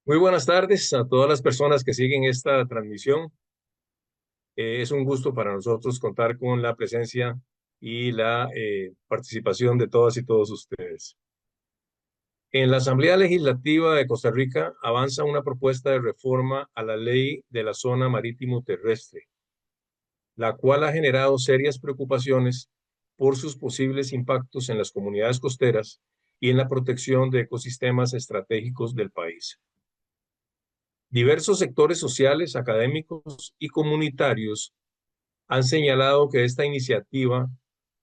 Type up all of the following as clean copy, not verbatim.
Muy buenas tardes a todas las personas que siguen esta transmisión. Es un gusto para nosotros contar con la presencia y la participación de todas y todos ustedes. En la Asamblea Legislativa de Costa Rica avanza una propuesta de reforma a la ley de la zona marítimo terrestre, la cual ha generado serias preocupaciones por sus posibles impactos en las comunidades costeras y en la protección de ecosistemas estratégicos del país. Diversos sectores sociales, académicos y comunitarios han señalado que esta iniciativa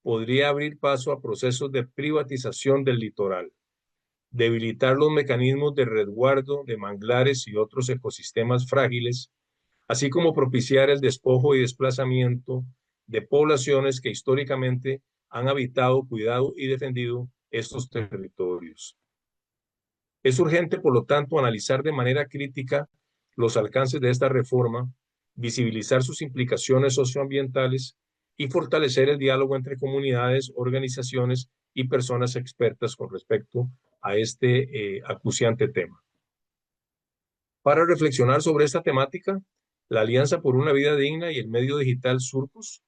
podría abrir paso a procesos de privatización del litoral, debilitar los mecanismos de resguardo de manglares y otros ecosistemas frágiles, así como propiciar el despojo y desplazamiento de poblaciones que históricamente han habitado, cuidado y defendido estos territorios. Es urgente, por lo tanto, analizar de manera crítica los alcances de esta reforma, visibilizar sus implicaciones socioambientales y fortalecer el diálogo entre comunidades, organizaciones y personas expertas con respecto a este acuciante tema. Para reflexionar sobre esta temática, la Alianza por una Vida Digna y el medio digital Surcos,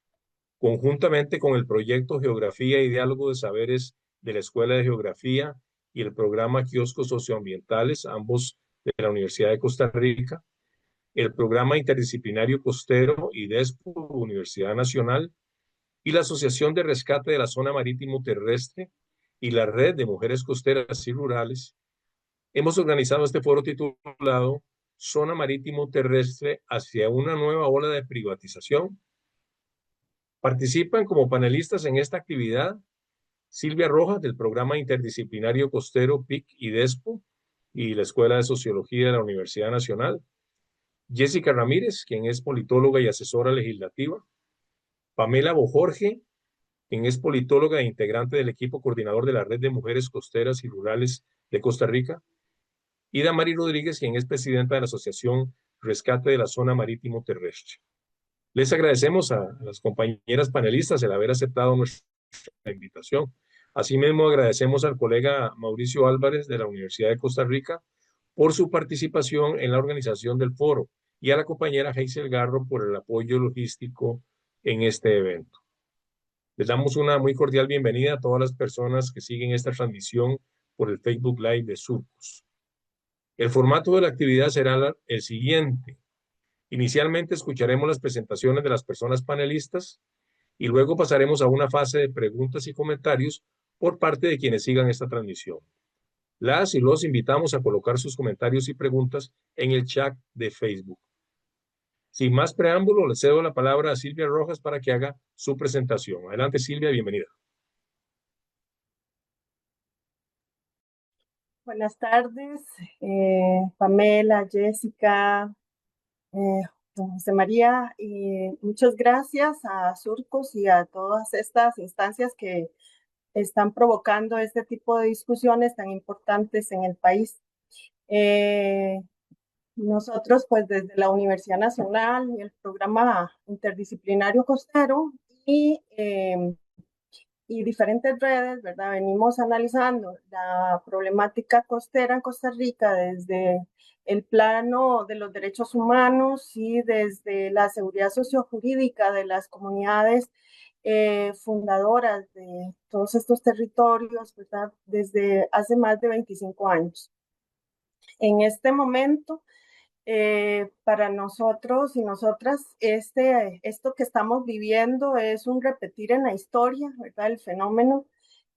conjuntamente con el proyecto Geografía y Diálogo de Saberes de la Escuela de Geografía y el programa Kioscos Socioambientales, ambos de la Universidad de Costa Rica, el programa interdisciplinario costero IDESPO, Universidad Nacional, y la Asociación de Rescate de la Zona Marítimo Terrestre y la Red de Mujeres Costeras y Rurales, hemos organizado este foro titulado Zona Marítimo Terrestre hacia una nueva ola de privatización. Participan como panelistas en esta actividad Silvia Rojas, del Programa Interdisciplinario Costero PIC y DESPO y la Escuela de Sociología de la Universidad Nacional. Jessica Ramírez, quien es politóloga y asesora legislativa. Pamela Bojorge, quien es politóloga e integrante del equipo coordinador de la Red de Mujeres Costeras y Rurales de Costa Rica. Y Damari Rodríguez, quien es presidenta de la Asociación Rescate de la Zona Marítimo Terrestre. Les agradecemos a las compañeras panelistas el haber aceptado nuestra invitación. Asimismo, agradecemos al colega Mauricio Álvarez de la Universidad de Costa Rica por su participación en la organización del foro y a la compañera Hazel Garro por el apoyo logístico en este evento. Les damos una muy cordial bienvenida a todas las personas que siguen esta transmisión por el Facebook Live de Surcos. El formato de la actividad será el siguiente. Inicialmente escucharemos las presentaciones de las personas panelistas y luego pasaremos a una fase de preguntas y comentarios por parte de quienes sigan esta transmisión. Las y los invitamos a colocar sus comentarios y preguntas en el chat de Facebook. Sin más preámbulo, le cedo la palabra a Silvia Rojas para que haga su presentación. Adelante, Silvia, bienvenida. Buenas tardes, Pamela, Jessica, eh, don José María, y muchas gracias a Surcos y a todas estas instancias que están provocando este tipo de discusiones tan importantes en el país. Eh, Nosotros, pues desde la Universidad Nacional y el programa interdisciplinario costero y diferentes redes, ¿verdad? Venimos analizando la problemática costera en Costa Rica desde el plano de los derechos humanos y desde la seguridad sociojurídica de las comunidades fundadoras de todos estos territorios, ¿verdad? Desde hace más de 25 años. En este momento, para nosotros y nosotras, esto que estamos viviendo es un repetir en la historia, ¿verdad? El fenómeno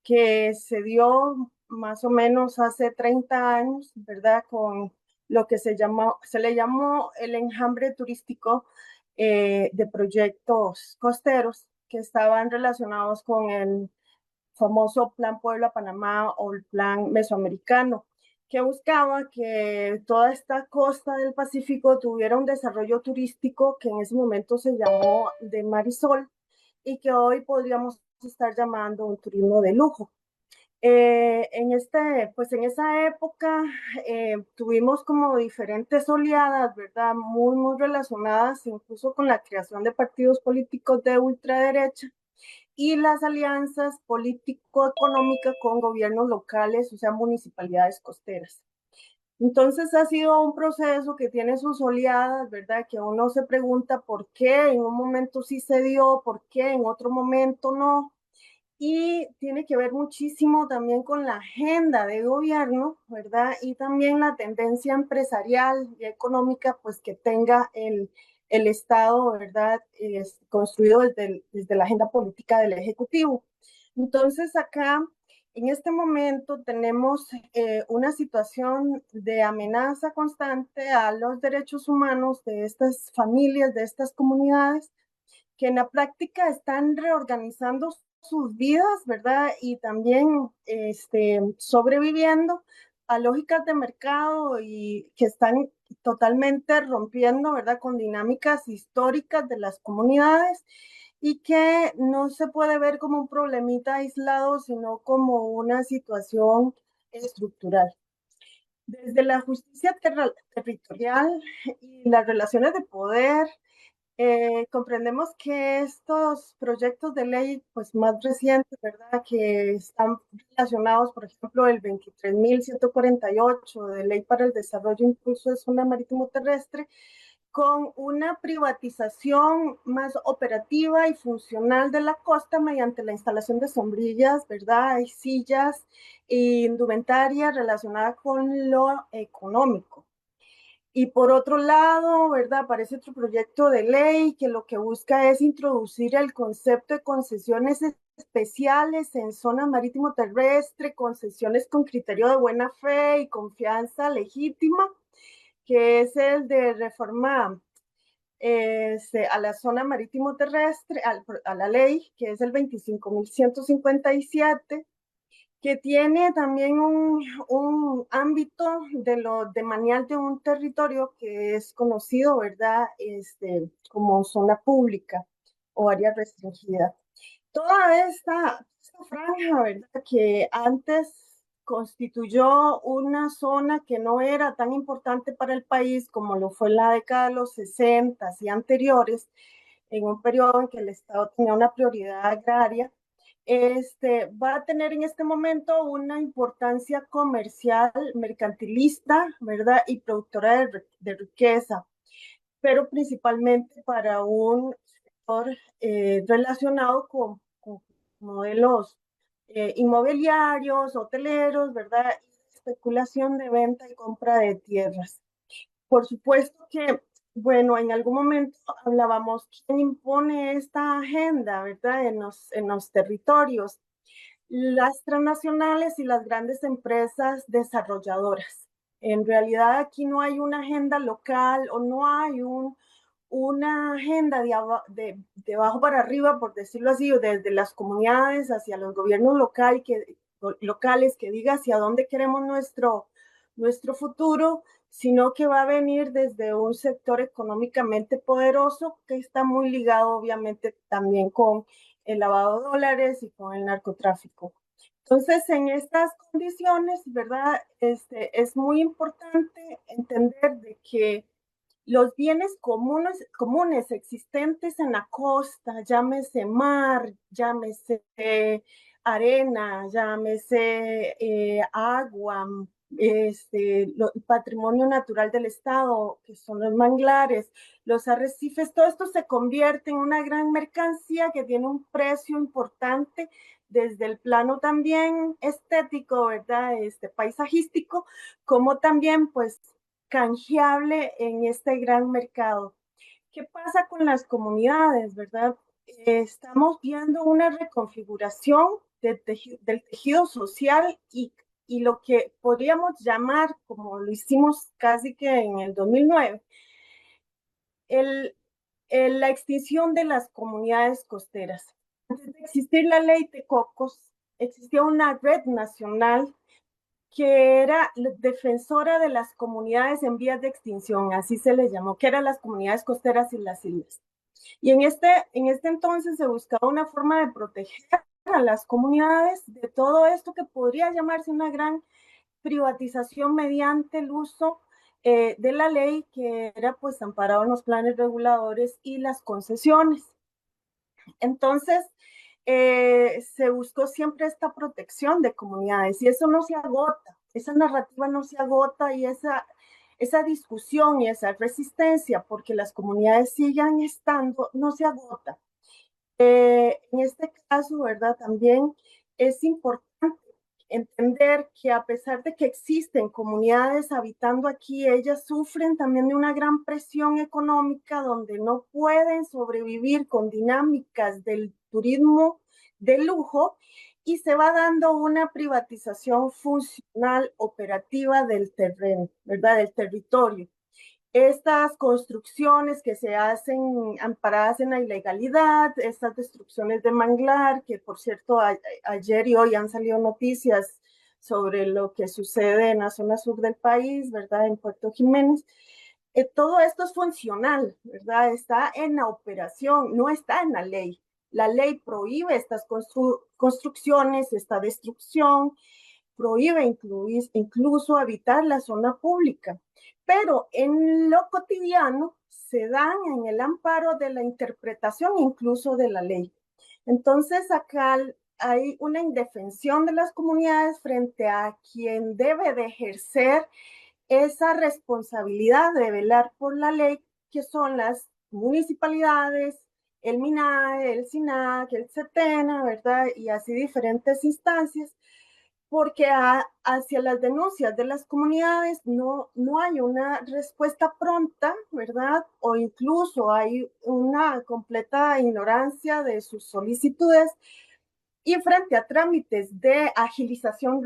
que se dio más o menos hace 30 años, ¿verdad? Con lo que se le llamó el enjambre turístico de proyectos costeros que estaban relacionados con el famoso Plan Puebla-Panamá o el Plan Mesoamericano, que buscaba que toda esta costa del Pacífico tuviera un desarrollo turístico que en ese momento se llamó de Marisol y que hoy podríamos estar llamando un turismo de lujo. Pues en esa época tuvimos como diferentes oleadas, ¿verdad? Muy relacionadas incluso con la creación de partidos políticos de ultraderecha y las alianzas político-económicas con gobiernos locales, o sea, municipalidades costeras. Entonces ha sido un proceso que tiene sus oleadas, ¿verdad? Que uno se pregunta por qué en un momento sí se dio, por qué en otro momento no. Y tiene que ver muchísimo también con la agenda de gobierno, ¿verdad? Y también la tendencia empresarial y económica, pues que tenga el Estado, ¿verdad? Construido desde la agenda política del Ejecutivo. Entonces acá, en este momento, tenemos una situación de amenaza constante a los derechos humanos de estas familias, de estas comunidades, que en la práctica están reorganizando sus vidas, ¿verdad? Y también sobreviviendo a lógicas de mercado y que están totalmente rompiendo, ¿verdad? Con dinámicas históricas de las comunidades y que no se puede ver como un problemita aislado, sino como una situación estructural. Desde la justicia territorial y las relaciones de poder, comprendemos que estos proyectos de ley, pues más recientes, ¿verdad? Que están relacionados, por ejemplo, el 23.148 de Ley para el Desarrollo e Impulso de Zona Marítimo Terrestre, con una privatización más operativa y funcional de la costa mediante la instalación de sombrillas, ¿verdad? Y sillas e indumentaria relacionada con lo económico. Y por otro lado, ¿verdad? Aparece otro proyecto de ley que lo que busca es introducir el concepto de concesiones especiales en zona marítimo terrestre, concesiones con criterio de buena fe y confianza legítima, que es el de reforma a la zona marítimo terrestre, a la ley, que es el 25.157, que tiene también un ámbito de manejo de un territorio que es conocido, ¿verdad? Como zona pública o área restringida. Toda esta franja, ¿verdad? Que antes constituyó una zona que no era tan importante para el país como lo fue en la década de los 60 y anteriores, en un periodo en que el Estado tenía una prioridad agraria, va a tener en este momento una importancia comercial, mercantilista, ¿verdad? Y productora de riqueza, pero principalmente para un sector relacionado con modelos inmobiliarios, hoteleros, ¿verdad? Y especulación de venta y compra de tierras. Por supuesto que, bueno, en algún momento hablábamos quién impone esta agenda, ¿verdad? En los territorios, las transnacionales y las grandes empresas desarrolladoras. En realidad aquí no hay una agenda local o no hay una agenda de abajo para arriba, por decirlo así, o desde las comunidades hacia los gobiernos locales que diga hacia dónde queremos nuestro futuro, sino que va a venir desde un sector económicamente poderoso que está muy ligado obviamente también con el lavado de dólares y con el narcotráfico. Entonces, en estas condiciones, ¿verdad? Es muy importante entender de que los bienes comunes existentes en la costa, llámese mar, llámese arena, llámese agua, el patrimonio natural del Estado, que son los manglares, los arrecifes, todo esto se convierte en una gran mercancía que tiene un precio importante desde el plano también estético, ¿verdad? Paisajístico, como también pues canjeable en este gran mercado. ¿Qué pasa con las comunidades, verdad? Estamos viendo una reconfiguración del tejido social y lo que podríamos llamar, como lo hicimos casi que en el 2009, el, la extinción de las comunidades costeras. Antes de existir la ley de Cocos, existía una red nacional que era defensora de las comunidades en vías de extinción, así se les llamó, que eran las comunidades costeras y las islas. Y en este entonces se buscaba una forma de proteger a las comunidades de todo esto que podría llamarse una gran privatización mediante el uso de la ley que era pues amparado en los planes reguladores y las concesiones. Entonces, se buscó siempre esta protección de comunidades y eso no se agota, esa narrativa no se agota y esa discusión y esa resistencia, porque las comunidades sigan estando, no se agota. En este caso, ¿verdad? También es importante entender que a pesar de que existen comunidades habitando aquí, ellas sufren también de una gran presión económica donde no pueden sobrevivir con dinámicas del turismo de lujo y se va dando una privatización funcional operativa del terreno, ¿verdad? Del territorio. Estas construcciones que se hacen amparadas en la ilegalidad, estas destrucciones de manglar, que por cierto ayer y hoy han salido noticias sobre lo que sucede en la zona sur del país, ¿verdad? En Puerto Jiménez. Todo esto es funcional, ¿verdad? Está en la operación, no está en la ley. La ley prohíbe estas construcciones, esta destrucción, prohíbe incluso habitar la zona pública, pero en lo cotidiano se dan en el amparo de la interpretación incluso de la ley. Entonces acá hay una indefensión de las comunidades frente a quien debe de ejercer esa responsabilidad de velar por la ley, que son las municipalidades, el MINAE, el SINAC, el CETENA, ¿verdad? Y así diferentes instancias, porque hacia las denuncias de las comunidades no hay una respuesta pronta, ¿verdad? O incluso hay una completa ignorancia de sus solicitudes y frente a trámites de agilización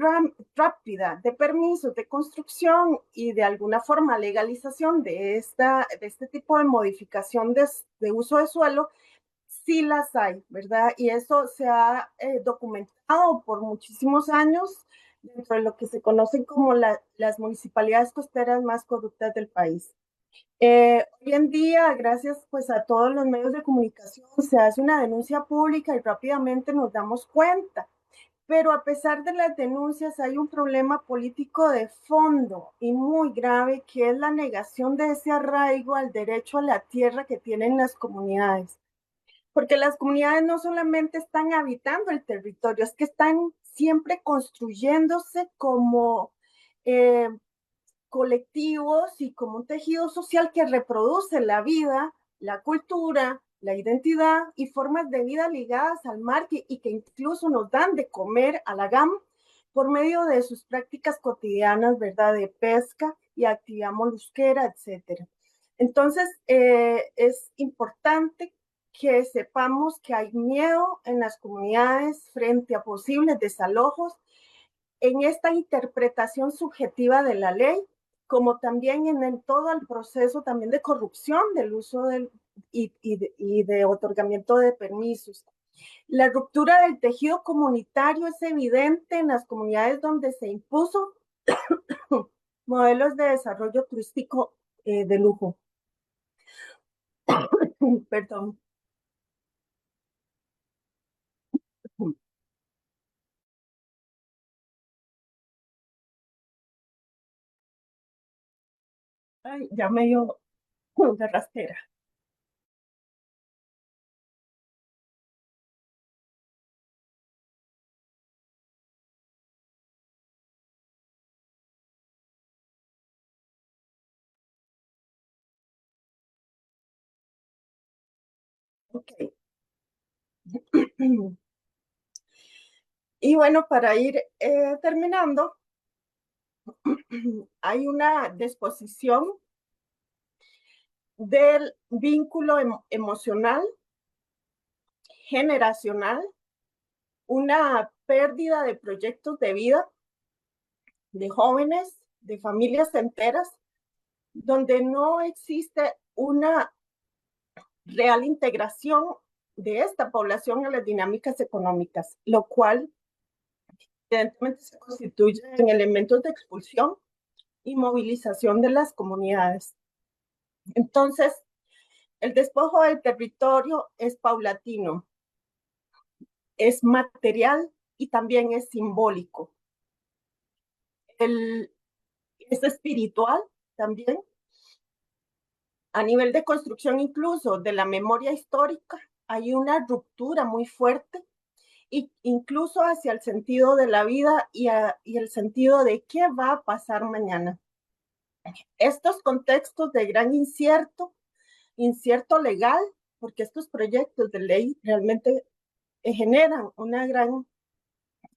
rápida de permisos de construcción y de alguna forma legalización de este tipo de modificación de uso de suelo, sí las hay, ¿verdad? Y eso se ha documentado por muchísimos años dentro de lo que se conocen como las municipalidades costeras más corruptas del país. Hoy en día, gracias pues a todos los medios de comunicación, se hace una denuncia pública y rápidamente nos damos cuenta. Pero a pesar de las denuncias, hay un problema político de fondo y muy grave, que es la negación de ese arraigo al derecho a la tierra que tienen las comunidades. Porque las comunidades no solamente están habitando el territorio, es que están siempre construyéndose como eh, colectivos y como un tejido social que reproduce la vida, la cultura, la identidad y formas de vida ligadas al mar y que incluso nos dan de comer a la GAM por medio de sus prácticas cotidianas, ¿verdad? De pesca y actividad molusquera, etcétera. Entonces, es importante que sepamos que hay miedo en las comunidades frente a posibles desalojos en esta interpretación subjetiva de la ley, como también en todo el proceso también de corrupción del uso y de otorgamiento de permisos. La ruptura del tejido comunitario es evidente en las comunidades donde se impuso modelos de desarrollo turístico de lujo. Perdón. Ay, ya me dio de rastera. Okay. Y bueno, para ir terminando, hay una disposición del vínculo emocional, generacional, una pérdida de proyectos de vida de jóvenes, de familias enteras, donde no existe una real integración de esta población en las dinámicas económicas, lo cual evidentemente se constituye en elementos de expulsión y movilización de las comunidades. Entonces, el despojo del territorio es paulatino, es material y también es simbólico. Es espiritual también, a nivel de construcción incluso de la memoria histórica, hay una ruptura muy fuerte incluso hacia el sentido de la vida y el sentido de qué va a pasar mañana. Estos contextos de gran incierto legal, porque estos proyectos de ley realmente generan una gran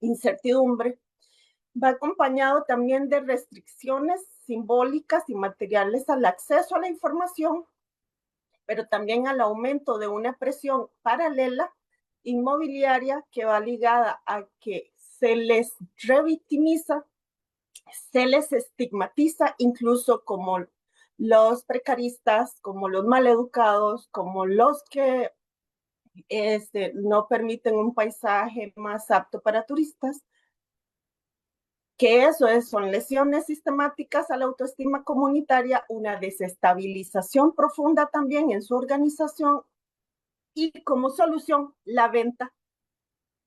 incertidumbre, va acompañado también de restricciones simbólicas y materiales al acceso a la información, pero también al aumento de una presión paralela inmobiliaria que va ligada a que se les revictimiza, se les estigmatiza incluso como los precaristas, como los maleducados, como los que no permiten un paisaje más apto para turistas, que son lesiones sistemáticas a la autoestima comunitaria, una desestabilización profunda también en su organización y como solución la venta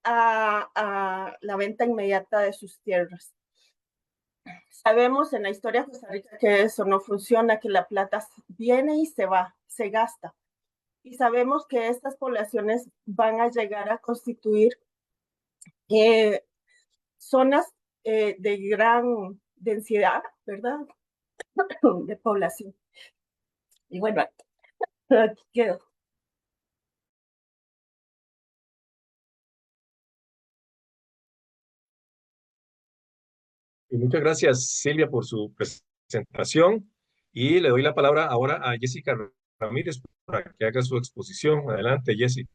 a la venta inmediata de sus tierras. Sabemos en la historia de Costa Rica que eso no funciona, que la plata viene y se va, se gasta. Y sabemos que estas poblaciones van a llegar a constituir zonas de gran densidad, ¿verdad? De población. Y bueno, aquí quedo. Y muchas gracias, Silvia, por su presentación. Y le doy la palabra ahora a Jessica Ramírez para que haga su exposición. Adelante, Jessica.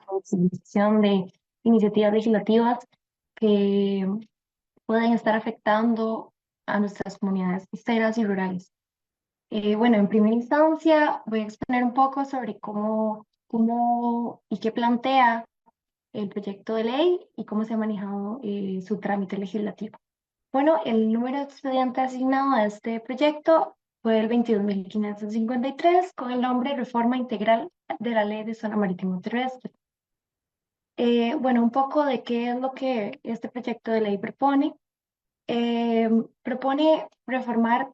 Flexibilización de iniciativas legislativas que pueden estar afectando a nuestras comunidades costeras y rurales. Bueno, en primera instancia voy a exponer un poco sobre cómo y qué plantea el proyecto de ley y cómo se ha manejado su trámite legislativo. Bueno, el número de expediente asignado a este proyecto fue el 22.553 con el nombre Reforma Integral de la Ley de Zona Marítimo Terrestre. Bueno, un poco de qué es lo que este proyecto de ley propone. Propone reformar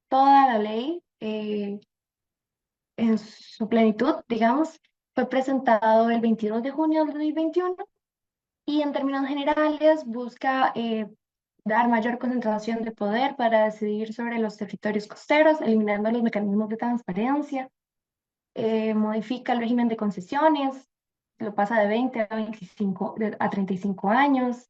toda la ley en su plenitud, digamos. Fue presentado el 22 de junio del 2021 y en términos generales busca dar mayor concentración de poder para decidir sobre los territorios costeros, eliminando los mecanismos de transparencia, modifica el régimen de concesiones, lo pasa de 20 a 25, a 35 años,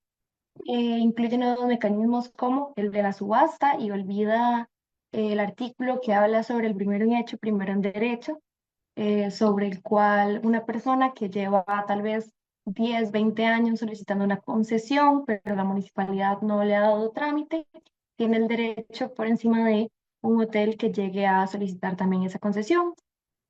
incluye nuevos mecanismos como el de la subasta y olvida el artículo que habla sobre el primero en hecho, primero en derecho, sobre el cual una persona que lleva tal vez 10, 20 años solicitando una concesión, pero la municipalidad no le ha dado trámite, tiene el derecho por encima de un hotel que llegue a solicitar también esa concesión.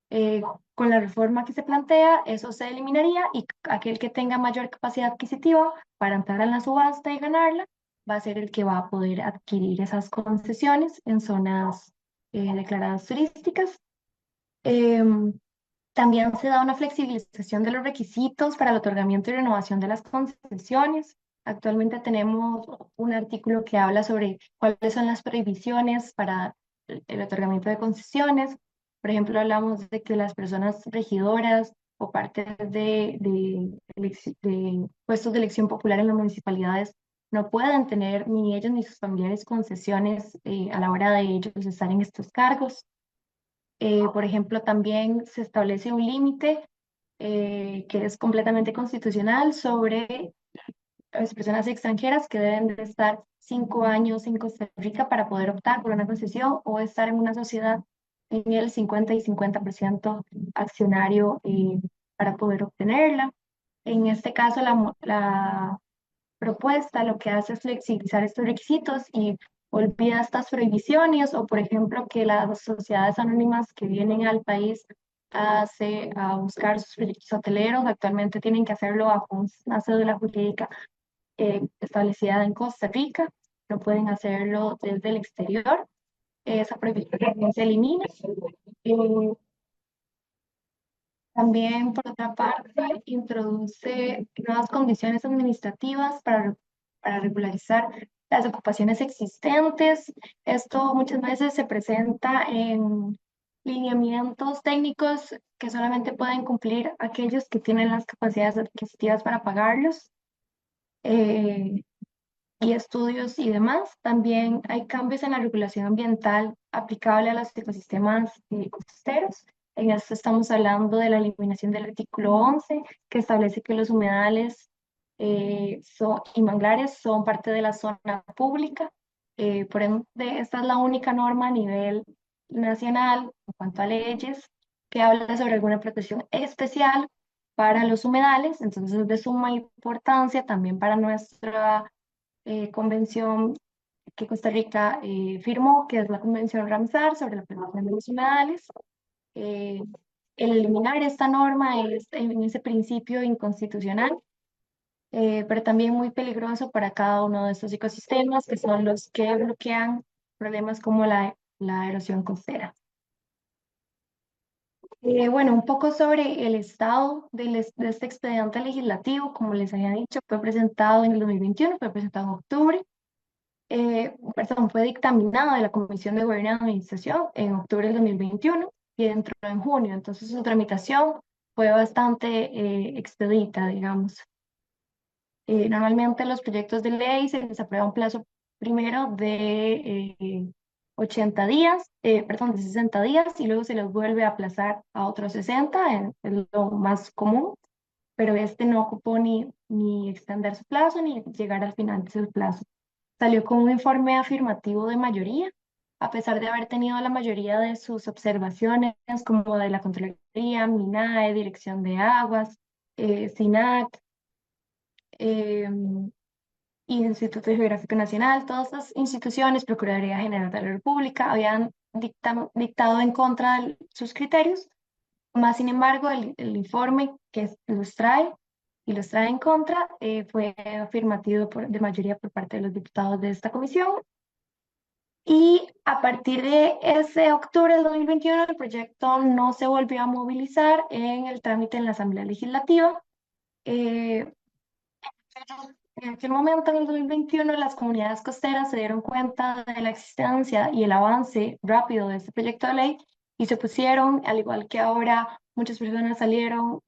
Eh, con la reforma que se plantea, eso se eliminaría y aquel que tenga mayor capacidad adquisitiva para entrar en la subasta y ganarla va a ser el que va a poder adquirir esas concesiones en zonas declaradas turísticas. Em, También se da una flexibilización de los requisitos para el otorgamiento y renovación de las concesiones. Actualmente tenemos un artículo que habla sobre cuáles son las prohibiciones para el otorgamiento de concesiones. Por ejemplo, hablamos de que las personas regidoras o parte de puestos de elección popular en las municipalidades no pueden tener ni ellos ni sus familiares concesiones a la hora de ellos estar en estos cargos. Por ejemplo, también se establece un límite que es completamente constitucional sobre las personas extranjeras que deben de estar 5 años en Costa Rica para poder optar por una concesión o estar en una sociedad en el 50 y 50% accionario para poder obtenerla. En este caso, la propuesta lo que hace es flexibilizar estos requisitos y olvida estas prohibiciones o, por ejemplo, que las sociedades anónimas que vienen al país a buscar sus proyectos hoteleros actualmente tienen que hacerlo bajo una cédula jurídica establecida en Costa Rica, no pueden hacerlo desde el exterior. Esa prohibición se elimina. Eh, También, por otra parte, introduce nuevas condiciones administrativas para regularizar las ocupaciones existentes. Esto muchas veces se presenta en lineamientos técnicos que solamente pueden cumplir aquellos que tienen las capacidades adquisitivas para pagarlos. eh, y estudios y demás. También hay cambios en la regulación ambiental aplicable a los ecosistemas costeros. En esto estamos hablando de la eliminación del artículo 11, que establece que los humedales y manglares son parte de la zona pública. Por ende, esta es la única norma a nivel nacional en cuanto a leyes que habla sobre alguna protección especial para los humedales. Entonces, es de suma importancia también para nuestra convención que Costa Rica firmó, que es la Convención Ramsar sobre la protección de los humedales. Eh, el eliminar esta norma es en ese principio inconstitucional, pero también muy peligroso para cada uno de estos ecosistemas, que son los que bloquean problemas como la erosión costera. Bueno, un poco sobre el estado de este expediente legislativo, como les había dicho, fue presentado en el 2021, fue presentado en octubre. Perdón, fue dictaminado de la Comisión de Gobierno y Administración en octubre del 2021 y entró en junio. Entonces su tramitación fue bastante expedita, digamos. Normalmente los proyectos de ley se les aprueba un plazo primero de 80 días, perdón, de 60 días y luego se les vuelve a aplazar a otros 60, es lo más común, pero este no ocupó ni extender su plazo ni llegar al final de su plazo. Salió con un informe afirmativo de mayoría, a pesar de haber tenido la mayoría de sus observaciones, como de la Contraloría, MINAE, Dirección de Aguas, SINAC, eh, Instituto Geográfico Nacional, todas estas instituciones, Procuraduría General de la República, habían dictado en contra de sus criterios. Más sin embargo, el informe que los trae y los trae en contra fue afirmativo de mayoría por parte de los diputados de esta comisión. Y a partir de ese octubre del 2021, el proyecto no se volvió a movilizar en el trámite en la Asamblea Legislativa. Eh, en aquel momento, en el 2021, las comunidades costeras se dieron cuenta de la existencia y el avance rápido de este proyecto de ley y se pusieron, al igual que ahora, muchas personas salieron,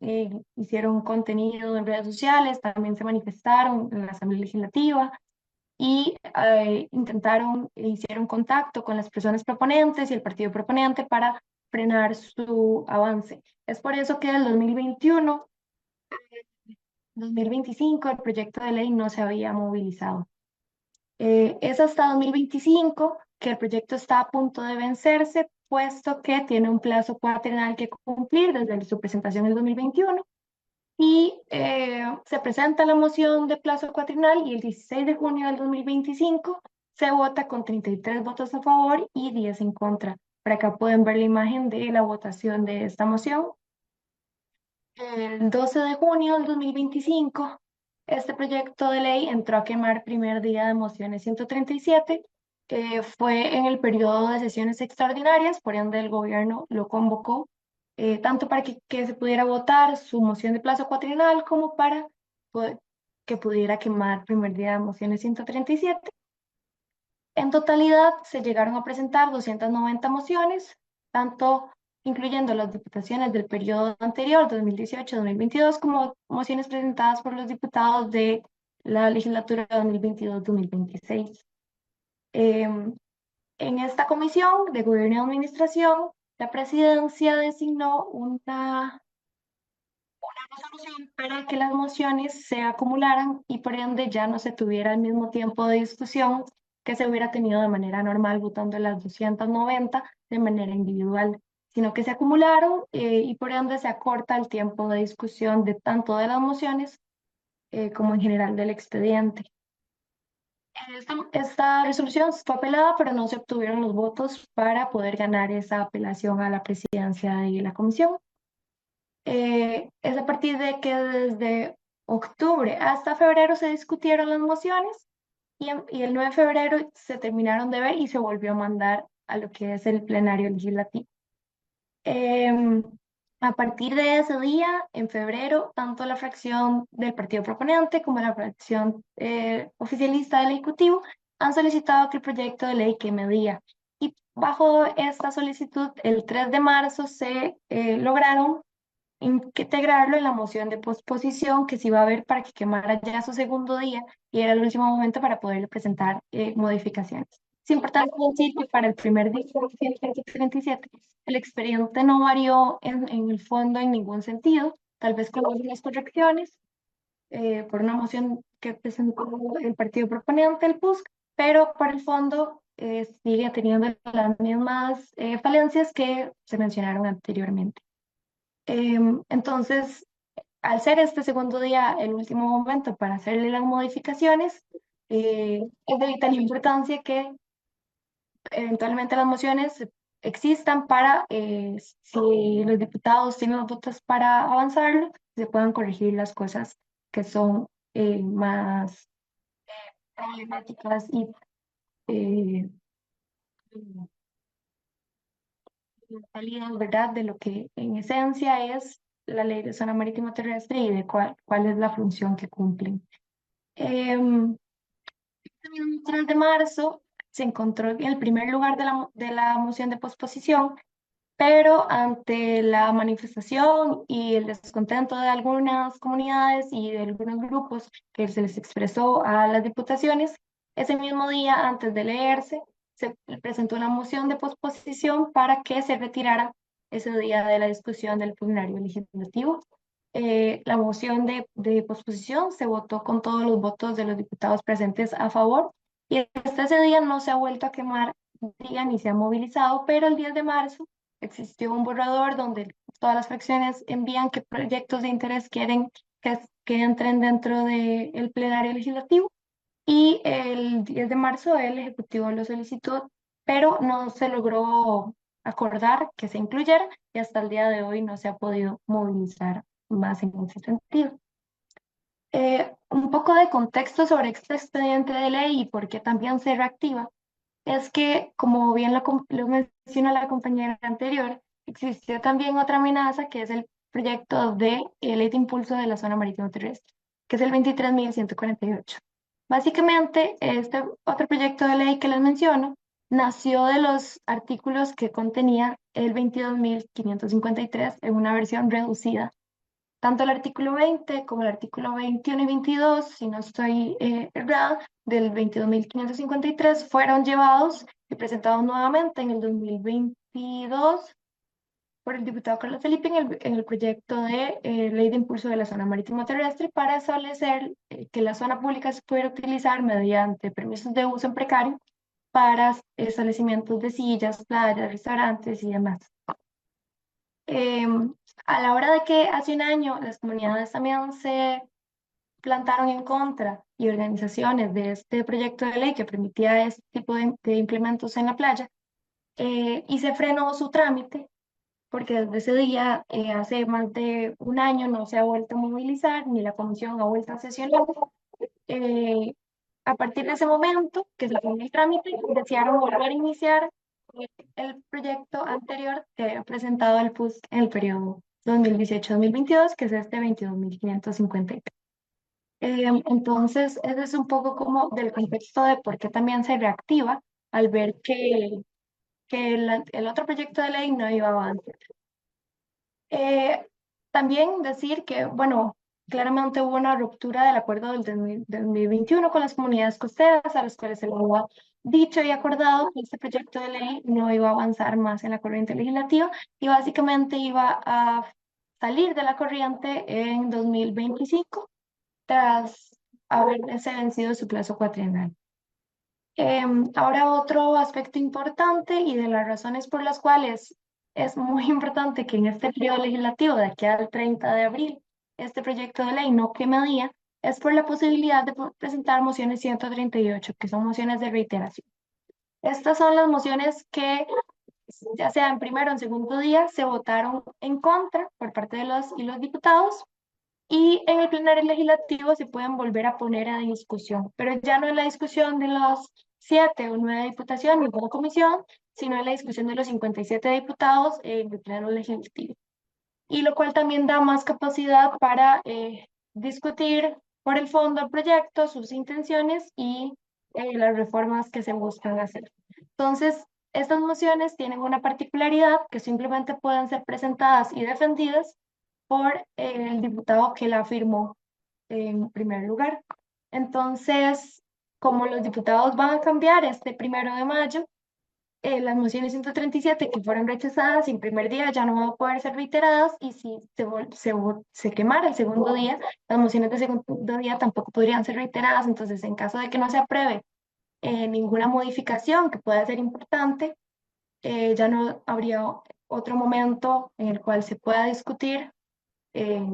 hicieron contenido en redes sociales, también se manifestaron en la Asamblea Legislativa y intentaron, hicieron contacto con las personas proponentes y el partido proponente para frenar su avance. Es por eso que en el 2021 2025 el proyecto de ley no se había movilizado. Es hasta 2025 que el proyecto está a punto de vencerse, puesto que tiene un plazo cuatrenal que cumplir desde su presentación en el 2021 y se presenta la moción de plazo cuatrenal y el 16 de junio del 2025 se vota con 33 votos a favor y 10 en contra. Por acá pueden ver la imagen de la votación de esta moción. El 12 de junio del 2025, este proyecto de ley entró a quemar primer día de mociones 137. Fue en el periodo de sesiones extraordinarias, por ende el gobierno lo convocó tanto para que se pudiera votar su moción de plazo cuatrenal como para que pudiera quemar primer día de mociones 137. En totalidad se llegaron a presentar 290 mociones, tanto incluyendo las diputaciones del periodo anterior, 2018-2022, como mociones presentadas por los diputados de la legislatura 2022-2026. En esta comisión de Gobierno y Administración, la presidencia designó una resolución para que las mociones se acumularan y por ende ya no se tuviera el mismo tiempo de discusión que se hubiera tenido de manera normal votando las 290 de manera individual, sino que se acumularon y por ende se acorta el tiempo de discusión de tanto de las mociones como en general del expediente. Esta resolución fue apelada, pero no se obtuvieron los votos para poder ganar esa apelación a la presidencia de la comisión. Es a partir de que desde octubre hasta febrero se discutieron las mociones y el 9 de febrero se terminaron de ver y se volvió a mandar a lo que es el plenario legislativo. Em, a partir de ese día, en febrero, tanto la fracción del partido proponente como la fracción oficialista del Ejecutivo han solicitado que el proyecto de ley queme día. Y bajo esta solicitud, el 3 de marzo se lograron integrarlo en la moción de posposición que se iba a ver para que quemara ya su segundo día y era el último momento para poderle presentar modificaciones. Es importante decir que para el primer día del 2027 el expediente no varió en el fondo en ningún sentido, tal vez con algunas correcciones por una moción que presentó el partido proponente, el PUSC, pero por el fondo sigue teniendo las mismas falencias que se mencionaron anteriormente. Entonces, al ser este segundo día el último momento para hacerle las modificaciones, es de vital importancia que eventualmente las mociones existan para, si los diputados tienen los votos para avanzarlo, se puedan corregir las cosas que son más problemáticas y eh, salidas, ¿verdad? De lo que en esencia es la ley de zona marítima terrestre y de cuál es la función que cumplen. Este mismo 3 de marzo se encontró en el primer lugar de la moción de posposición, pero ante la manifestación y el descontento de algunas comunidades y de algunos grupos que se les expresó a las diputaciones, ese mismo día, antes de leerse, se presentó una moción de posposición para que se retirara ese día de la discusión del plenario legislativo. La moción de posposición se votó con todos los votos de los diputados presentes a favor y hasta ese día no se ha vuelto a quemar día ni se ha movilizado, pero el 10 de marzo existió un borrador donde todas las fracciones envían qué proyectos de interés quieren que entren dentro del plenario legislativo y el 10 de marzo el Ejecutivo lo solicitó, pero no se logró acordar que se incluyera y hasta el día de hoy no se ha podido movilizar más en ese sentido. Un poco de contexto sobre este expediente de ley y por qué también se reactiva es que, como bien lo mencionó la compañera anterior, existió también otra amenaza que es el proyecto de ley de impulso de la zona marítima terrestre, que es el 23.148. Básicamente, este otro proyecto de ley que les menciono nació de los artículos que contenía el 22.553 en una versión reducida. Tanto el artículo 20 como el artículo 21 y 22, si no estoy errada, del 22.553 fueron llevados y presentados nuevamente en el 2022 por el diputado Carlos Felipe en el proyecto de ley de impulso de la zona marítima terrestre para establecer que la zona pública se puede utilizar mediante permisos de uso en precario para establecimientos de sillas, playas, restaurantes y demás. A la hora de que hace un año las comunidades también se plantaron en contra y organizaciones de este proyecto de ley que permitía este tipo de implementos en la playa, y se frenó su trámite porque desde ese día, hace más de un año, no se ha vuelto a movilizar ni la comisión ha vuelto a sesionar. Eh, a partir de ese momento que se frenó el trámite, desearon volver a iniciar el proyecto anterior que había presentado el PUSC en el periodo 2018-2022, que es este 22.553. Entonces, ese es un poco como del contexto de por qué también se reactiva al ver que el otro proyecto de ley no iba a avanzar. También decir que, bueno, claramente hubo una ruptura del acuerdo del 2021 con las comunidades costeras, a las cuales se le había dicho y acordado que este proyecto de ley no iba a avanzar más en la corriente legislativa y básicamente iba a salir de la corriente en 2025 tras haberse vencido su plazo cuatrienal. Ahora otro aspecto importante y de las razones por las cuales es muy importante que en este periodo legislativo, de aquí al 30 de abril, este proyecto de ley no queme día, es por la posibilidad de presentar mociones 138, que son mociones de reiteración. Estas son las mociones que, ya sea en primero o en segundo día, se votaron en contra por parte de los y los diputados, y en el plenario legislativo se pueden volver a poner a discusión, pero ya no es la discusión de los 7 o 9 diputaciones de la comisión, sino en la discusión de los 57 diputados en el pleno legislativo. Y lo cual también da más capacidad para discutir por el fondo del proyecto, sus intenciones y las reformas que se buscan hacer. Entonces, estas mociones tienen una particularidad, que simplemente pueden ser presentadas y defendidas por el diputado que la firmó en primer lugar. Entonces, como los diputados van a cambiar este 1 de mayo, las mociones 137 que fueron rechazadas en primer día ya no van a poder ser reiteradas, y si se quemara el segundo día, las mociones de segundo día tampoco podrían ser reiteradas. Entonces, en caso de que no se apruebe ninguna modificación que pueda ser importante, ya no habría otro momento en el cual se pueda discutir eh,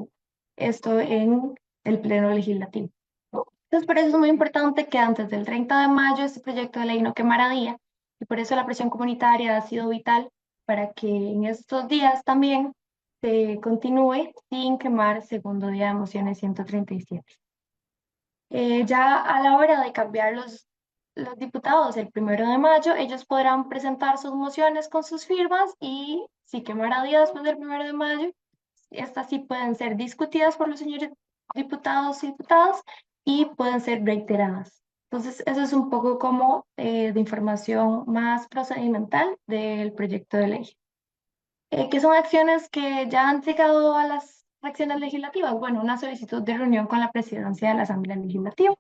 esto en el pleno legislativo. Entonces, por eso es muy importante que antes del 30 de mayo este proyecto de ley no quemara día, y por eso la presión comunitaria ha sido vital para que en estos días también se continúe sin quemar segundo día de mociones 137. Ya a la hora de cambiar los diputados el 1 de mayo, ellos podrán presentar sus mociones con sus firmas, y si quemara día después del 1 de mayo, estas sí pueden ser discutidas por los señores diputados y diputadas y pueden ser reiteradas. Entonces, eso es un poco como de información más procedimental del proyecto de ley. ¿Qué son acciones que ya han llegado a las acciones legislativas? Bueno, una solicitud de reunión con la presidencia de la Asamblea Legislativa.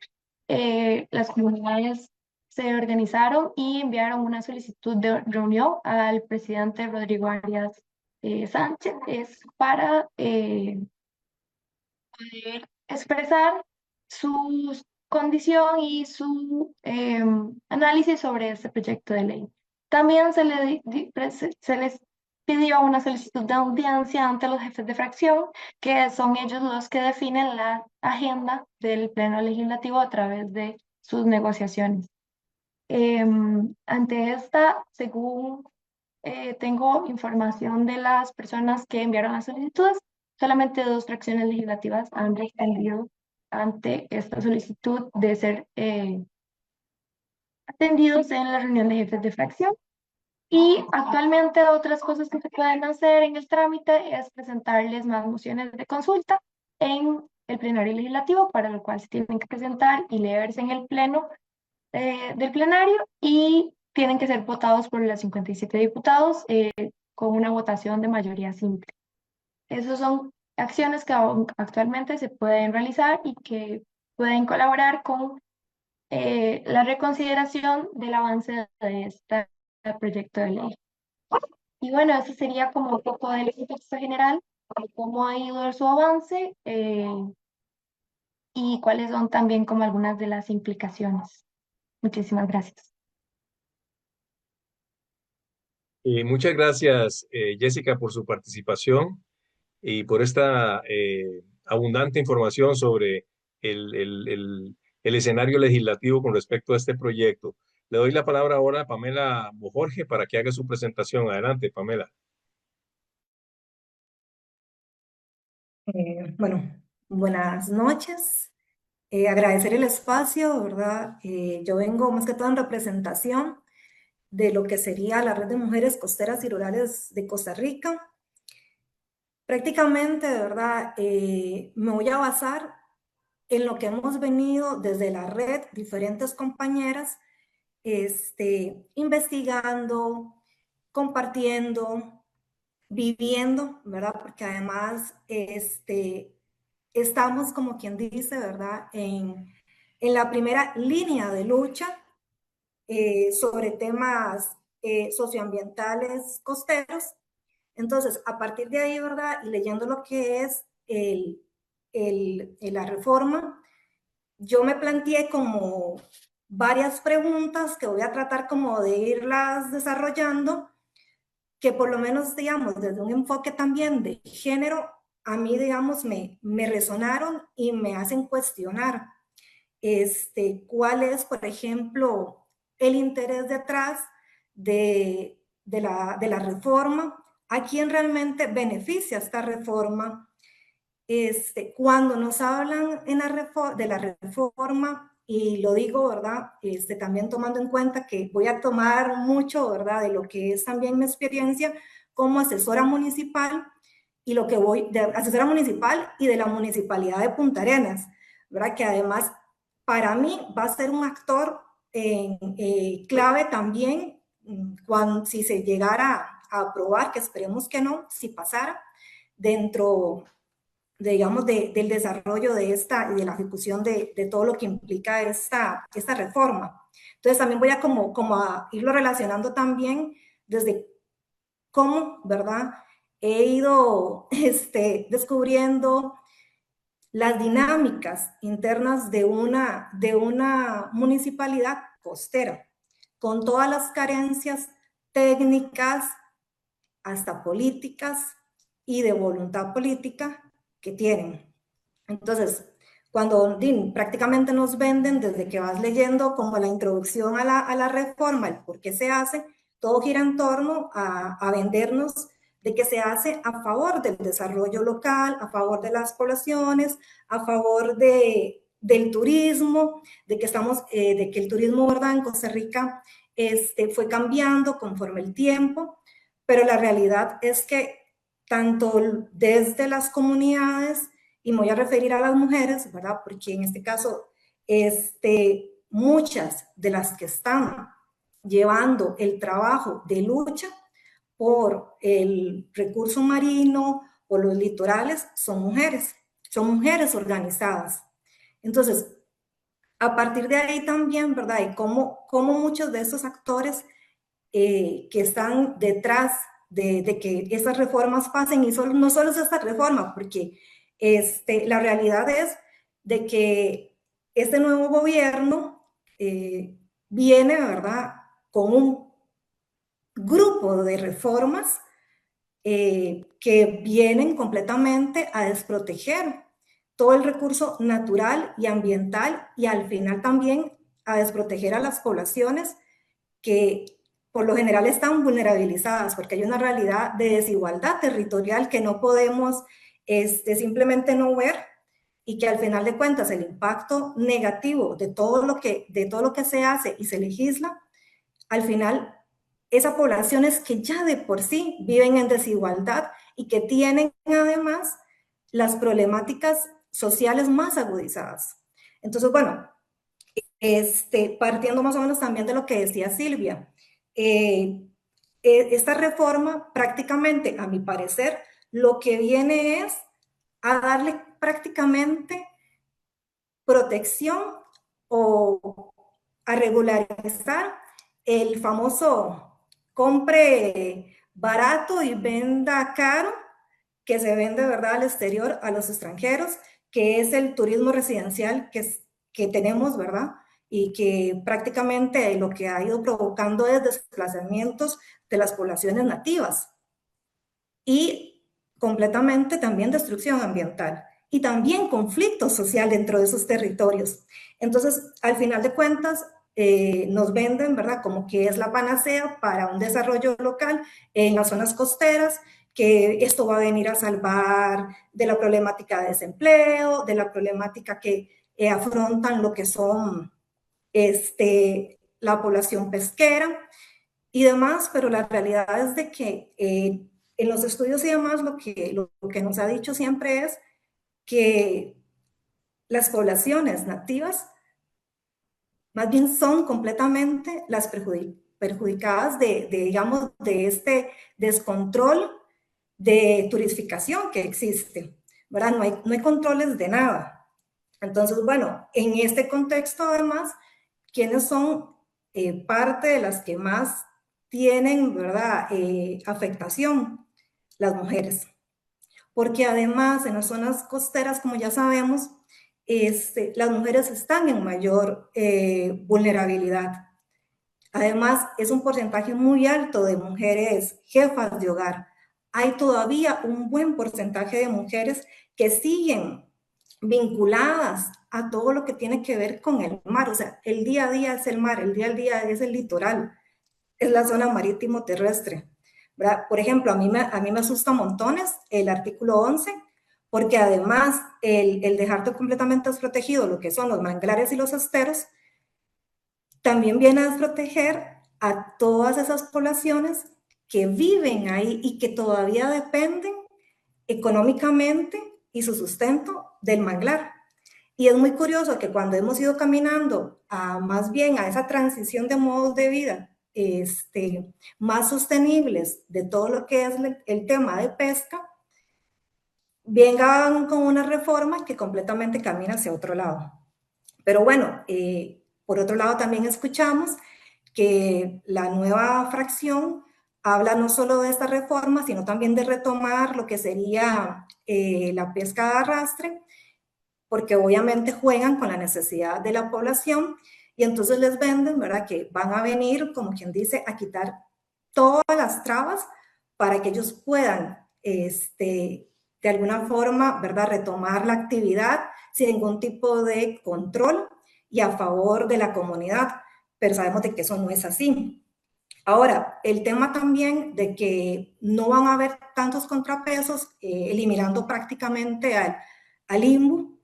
Las comunidades se organizaron y enviaron una solicitud de reunión al presidente Rodrigo Arias Sánchez, es para poder expresar su condición y su análisis sobre este proyecto de ley. También se les pidió una solicitud de audiencia ante los jefes de fracción, que son ellos los que definen la agenda del Pleno Legislativo a través de sus negociaciones. Ante esta, según tengo información de las personas que enviaron las solicitudes, solamente 2 fracciones legislativas han respondido ante esta solicitud de ser atendidos en la reunión de jefes de fracción. Y actualmente otras cosas que se pueden hacer en el trámite es presentarles más mociones de consulta en el plenario legislativo, para lo cual se tienen que presentar y leerse en el pleno del plenario, y tienen que ser votados por los 57 diputados con una votación de mayoría simple. Esas son acciones que actualmente se pueden realizar y que pueden colaborar con la reconsideración del avance de este proyecto de ley. Y bueno, eso sería como un poco del contexto general, de cómo ha ido su avance y cuáles son también como algunas de las implicaciones. Muchísimas gracias. Muchas gracias, Jessica, por su participación y por esta abundante información sobre el escenario legislativo con respecto a este proyecto. Le doy la palabra ahora a Pamela Bojorge para que haga su presentación. Adelante, Pamela. Bueno, buenas noches. Agradecer el espacio, ¿verdad? Yo vengo más que todo en representación de lo que sería la Red de Mujeres Costeras y Rurales de Costa Rica. Prácticamente, de verdad, me voy a basar en lo que hemos venido desde la red, diferentes compañeras, investigando, compartiendo, viviendo, ¿verdad? Porque además, estamos, como quien dice, ¿verdad? En la primera línea de lucha sobre temas socioambientales costeros. Entonces, a partir de ahí, ¿verdad? Y leyendo lo que es la reforma, yo me planteé como varias preguntas que voy a tratar como de irlas desarrollando, que por lo menos, digamos, desde un enfoque también de género, a mí, digamos, me resonaron y me hacen cuestionar cuál es, por ejemplo, el interés detrás de la reforma, a quién realmente beneficia esta reforma. Cuando nos hablan de la reforma, y lo digo, ¿verdad? También tomando en cuenta que voy a tomar mucho, ¿verdad? De lo que es también mi experiencia como asesora municipal y lo que voy de asesora municipal y de la municipalidad de Punta Arenas, ¿verdad? Que además para mí va a ser un actor clave también si se llegara a aprobar, que esperemos que no, si pasara, dentro digamos, del desarrollo de de la ejecución de todo lo que implica esta reforma. Entonces también voy a como a irlo relacionando también desde cómo, ¿verdad? He ido descubriendo las dinámicas internas de una municipalidad costera, con todas las carencias técnicas, hasta políticas y de voluntad política que tienen. Entonces, cuando prácticamente nos venden, desde que vas leyendo como la introducción a la reforma, el por qué se hace, todo gira en torno a vendernos de que se hace a favor del desarrollo local, a favor de las poblaciones, a favor del turismo, de que el turismo, ¿verdad?, en Costa Rica fue cambiando conforme el tiempo, pero la realidad es que tanto desde las comunidades, y me voy a referir a las mujeres, ¿verdad? Porque en este caso, muchas de las que están llevando el trabajo de lucha por el recurso marino, por los litorales, son mujeres organizadas. Entonces, a partir de ahí también, ¿verdad? Y cómo muchos de esos actores que están detrás de que esas reformas pasen, y no solo es esta reforma, porque la realidad es de que este nuevo gobierno viene, ¿verdad?, con un grupo de reformas que vienen completamente a desproteger todo el recurso natural y ambiental, y al final también a desproteger a las poblaciones que por lo general están vulnerabilizadas, porque hay una realidad de desigualdad territorial que no podemos simplemente no ver, y que al final de cuentas el impacto negativo de todo lo que se hace y se legisla, al final esas poblaciones que ya de por sí viven en desigualdad y que tienen además las problemáticas sociales más agudizadas. Entonces, bueno, partiendo más o menos también de lo que decía Silvia, esta reforma prácticamente, a mi parecer, lo que viene es a darle prácticamente protección o a regularizar el famoso compre barato y venda caro, que se vende, ¿verdad?, al exterior, a los extranjeros, que es el turismo residencial que tenemos, ¿verdad?, y que prácticamente lo que ha ido provocando es desplazamientos de las poblaciones nativas y completamente también destrucción ambiental y también conflicto social dentro de esos territorios. Entonces, al final de cuentas, nos venden, ¿verdad?, como que es la panacea para un desarrollo local en las zonas costeras, que esto va a venir a salvar de la problemática de desempleo, de la problemática que afrontan lo que son la población pesquera y demás, pero la realidad es de que en los estudios y demás lo que nos ha dicho siempre es que las poblaciones nativas más bien son completamente las perjudicadas digamos, de este descontrol de turistificación que existe, ¿verdad? No hay controles de nada. Entonces, bueno, en este contexto además, ¿quiénes son parte de las que más tienen, ¿verdad?, afectación? Las mujeres. Porque además en las zonas costeras, como ya sabemos, las mujeres están en mayor vulnerabilidad. Además, es un porcentaje muy alto de mujeres jefas de hogar. hay todavía un buen porcentaje de mujeres que siguen vinculadas a todo lo que tiene que ver con el mar. O sea, el día a día es el mar, el día a día es el litoral, es la zona marítimo terrestre, ¿verdad? Por ejemplo, a mí me asusta montones el artículo 11, porque además el dejar completamente desprotegido lo que son los manglares y los esteros, también viene a desproteger a todas esas poblaciones que viven ahí y que todavía dependen económicamente y su sustento del manglar. Y es muy curioso que cuando hemos ido caminando más bien a esa transición de modos de vida más sostenibles de todo lo que es el tema de pesca, vengan con una reforma que completamente camina hacia otro lado. Pero bueno, por otro lado también escuchamos que la nueva fracción habla no solo de esta reforma, sino también de retomar lo que sería la pesca de arrastre, porque obviamente juegan con la necesidad de la población y entonces les venden, ¿verdad? Que van a venir, como quien dice, a quitar todas las trabas para que ellos puedan, de alguna forma, ¿verdad? Retomar la actividad sin ningún tipo de control y a favor de la comunidad, pero sabemos de que eso no es así. Ahora, el tema también de que no van a haber tantos contrapesos, eliminando prácticamente al INBU,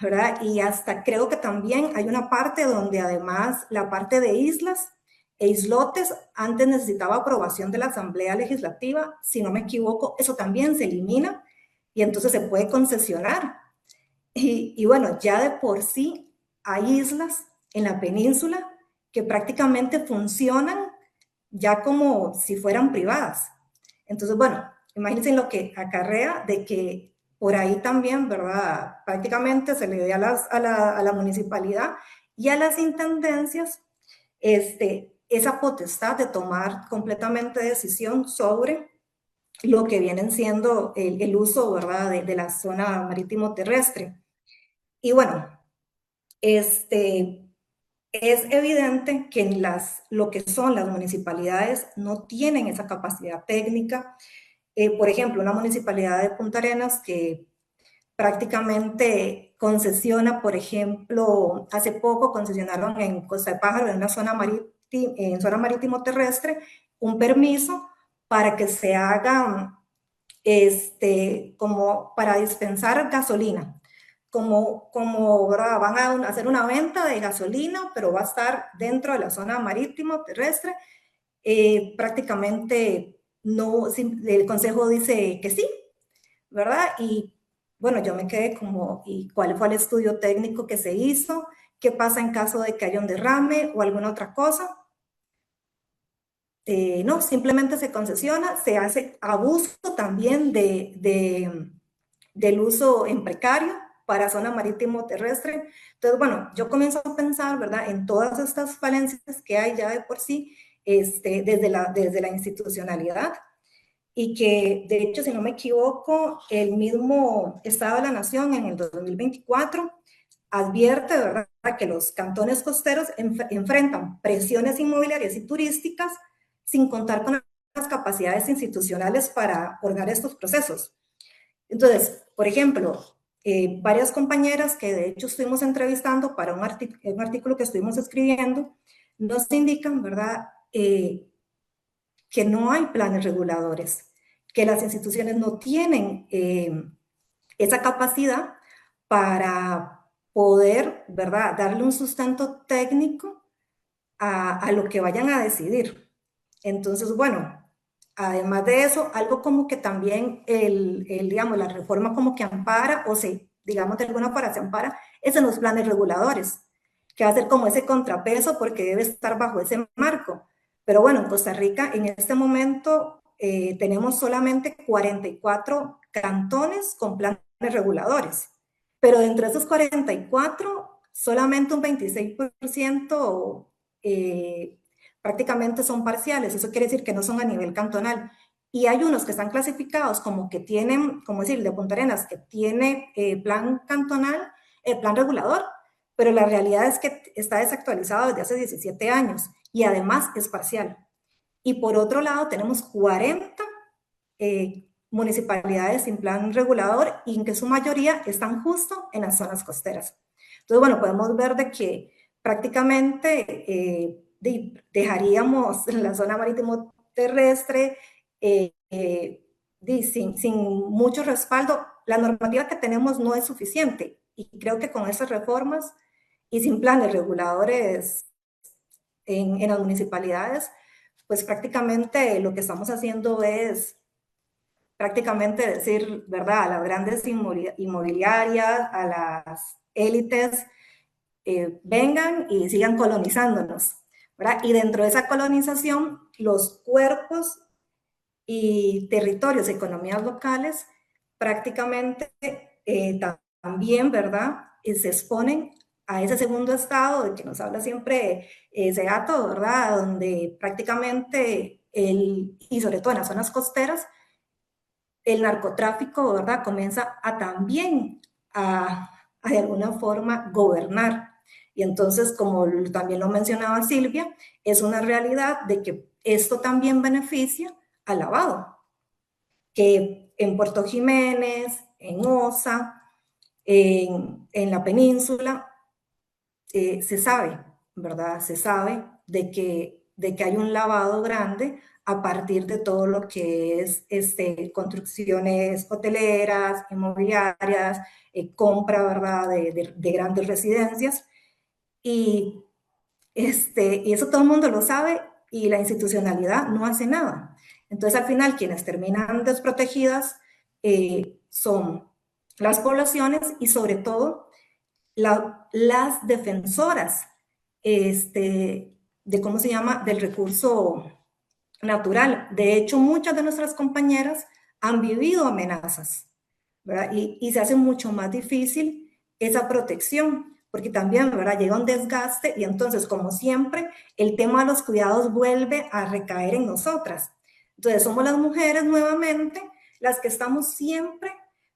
¿verdad? Y hasta creo que también hay una parte donde además la parte de islas e islotes antes necesitaba aprobación de la Asamblea Legislativa, si no me equivoco, eso también se elimina y entonces se puede concesionar. Y bueno, ya de por sí hay islas en la península que prácticamente funcionan ya como si fueran privadas. Entonces, bueno, imagínense lo que acarrea de que por ahí también, ¿verdad? Prácticamente se le dé a la municipalidad y a las intendencias esa potestad de tomar completamente decisión sobre lo que vienen siendo el uso, ¿verdad? De la zona marítimo terrestre. Y bueno, es evidente que lo que son las municipalidades no tienen esa capacidad técnica. Por ejemplo, una municipalidad de Punta Arenas que prácticamente concesiona, por ejemplo, hace poco concesionaron en Costa de Pájaro, en zona marítimo terrestre, un permiso para que se haga como para dispensar gasolina. ¿Verdad? Van a hacer una venta de gasolina, pero va a estar dentro de la zona marítimo terrestre. Prácticamente no, el consejo dice que sí, ¿verdad? Y bueno, yo me quedé como, ¿y cuál fue el estudio técnico que se hizo? ¿Qué pasa en caso de que haya un derrame o alguna otra cosa? No, simplemente se concesiona, se hace abuso también del uso en precario para zona marítimo terrestre. Entonces, bueno, yo comienzo a pensar, ¿verdad?, en todas estas falencias que hay ya de por sí desde la institucionalidad y que, de hecho, si no me equivoco, el mismo Estado de la Nación en el 2024 advierte, ¿verdad?, que los cantones costeros enfrentan presiones inmobiliarias y turísticas sin contar con las capacidades institucionales para ordenar estos procesos. Entonces, por ejemplo, varias compañeras que de hecho estuvimos entrevistando para un artículo que estuvimos escribiendo, nos indican, ¿verdad?, que no hay planes reguladores, que las instituciones no tienen esa capacidad para poder, ¿verdad?, darle un sustento técnico a lo que vayan a decidir. Entonces, bueno, además de eso, algo como que también digamos, la reforma como que ampara, o se, digamos, de alguna forma se ampara, es en los planes reguladores, que va a ser como ese contrapeso porque debe estar bajo ese marco. Pero bueno, en Costa Rica en este momento tenemos solamente 44 cantones con planes reguladores, pero dentro de esos 44, solamente un 26% prácticamente son parciales, eso quiere decir que no son a nivel cantonal. Y hay unos que están clasificados como que tienen, como decir, el de Punta Arenas, que tiene plan cantonal, plan regulador, pero la realidad es que está desactualizado desde hace 17 años y además es parcial. Y por otro lado tenemos 40 municipalidades sin plan regulador y en que su mayoría están justo en las zonas costeras. Entonces, bueno, podemos ver de que prácticamente dejaríamos la zona marítimo terrestre sin mucho respaldo. La normativa que tenemos no es suficiente y creo que con esas reformas y sin planes reguladores en las municipalidades, pues prácticamente lo que estamos haciendo es prácticamente decir, ¿verdad?, a las grandes inmobiliarias, a las élites, vengan y sigan colonizándonos, ¿verdad? Y dentro de esa colonización, los cuerpos y territorios, economías locales, prácticamente también, ¿verdad? Se exponen a ese segundo estado de que nos habla siempre Segato, ¿verdad? Donde prácticamente, y sobre todo en las zonas costeras, el narcotráfico, ¿verdad? Comienza a también a de alguna forma gobernar. Y entonces, como también lo mencionaba Silvia, es una realidad de que esto también beneficia al lavado, que en Puerto Jiménez, en Osa, en la península, se sabe, ¿verdad? Se sabe de que hay un lavado grande a partir de todo lo que es construcciones hoteleras, inmobiliarias, compra, ¿verdad?, de grandes residencias. Y, y eso todo el mundo lo sabe y la institucionalidad no hace nada. Entonces, al final, quienes terminan desprotegidas son las poblaciones y, sobre todo, las defensoras de, ¿cómo se llama?, del recurso natural. De hecho, muchas de nuestras compañeras han vivido amenazas, ¿verdad? Y se hace mucho más difícil esa protección, porque también, ¿verdad?, llega un desgaste y entonces, como siempre, el tema de los cuidados vuelve a recaer en nosotras. Entonces, somos las mujeres nuevamente las que estamos siempre,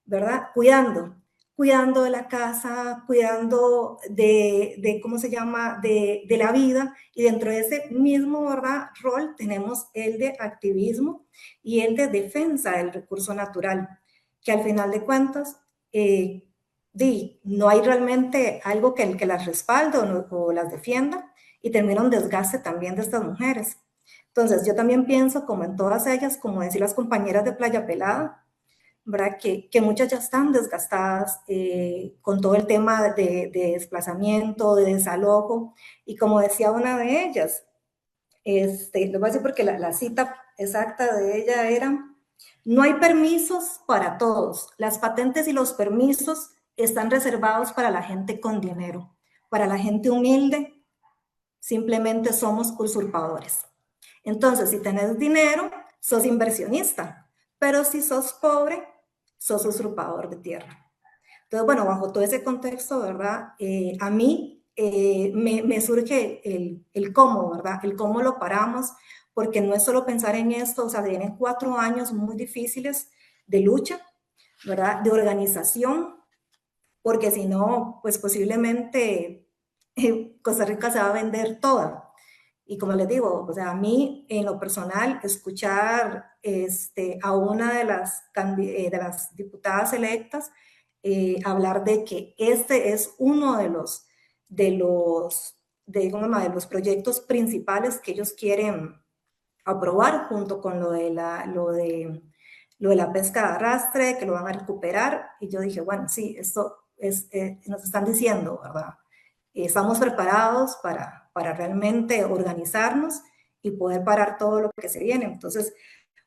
¿verdad?, cuidando de la casa, cuidando de ¿cómo se llama?, de la vida, y dentro de ese mismo, ¿verdad?, rol tenemos el de activismo y el de defensa del recurso natural, que al final de cuentas, no hay realmente algo que las respalde o las defienda, y termina un desgaste también de estas mujeres. Entonces, yo también pienso, como en todas ellas, como decían las compañeras de Playa Pelada, ¿verdad?, que muchas ya están desgastadas con todo el tema de desplazamiento, de desalojo, y como decía una de ellas, les voy a decir porque la cita exacta de ella era: no hay permisos para todos, las patentes y los permisos están reservados para la gente con dinero, para la gente humilde simplemente somos usurpadores. Entonces, si tenés dinero, sos inversionista, pero si sos pobre, sos usurpador de tierra. Entonces, bueno, bajo todo ese contexto, ¿verdad? A mí me surge el cómo, ¿verdad? El cómo lo paramos, porque no es solo pensar en esto, o sea, vienen 4 años muy difíciles de lucha, ¿verdad? De organización, porque si no, pues posiblemente Costa Rica se va a vender toda. Y como les digo, o sea, a mí en lo personal, escuchar a una de las diputadas electas hablar de que este es uno de los proyectos principales que ellos quieren aprobar, junto con lo de la pesca de arrastre, que lo van a recuperar. Y yo dije, bueno, sí, esto nos están diciendo, ¿verdad? Estamos preparados para realmente organizarnos y poder parar todo lo que se viene. Entonces,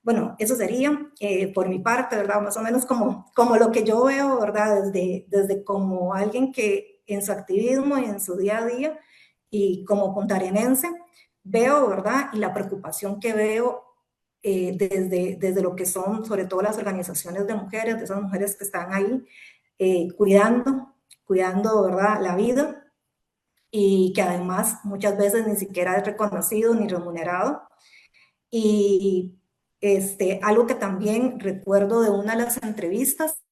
bueno, eso sería por mi parte, ¿verdad? Más o menos como lo que yo veo, ¿verdad? Desde como alguien que en su activismo y en su día a día y como puntarenense veo, ¿verdad? Y la preocupación que veo desde lo que son, sobre todo las organizaciones de mujeres, de esas mujeres que están ahí cuidando, ¿verdad?, la vida, y que además muchas veces ni siquiera es reconocido ni remunerado. Y algo que también recuerdo de una de las entrevistas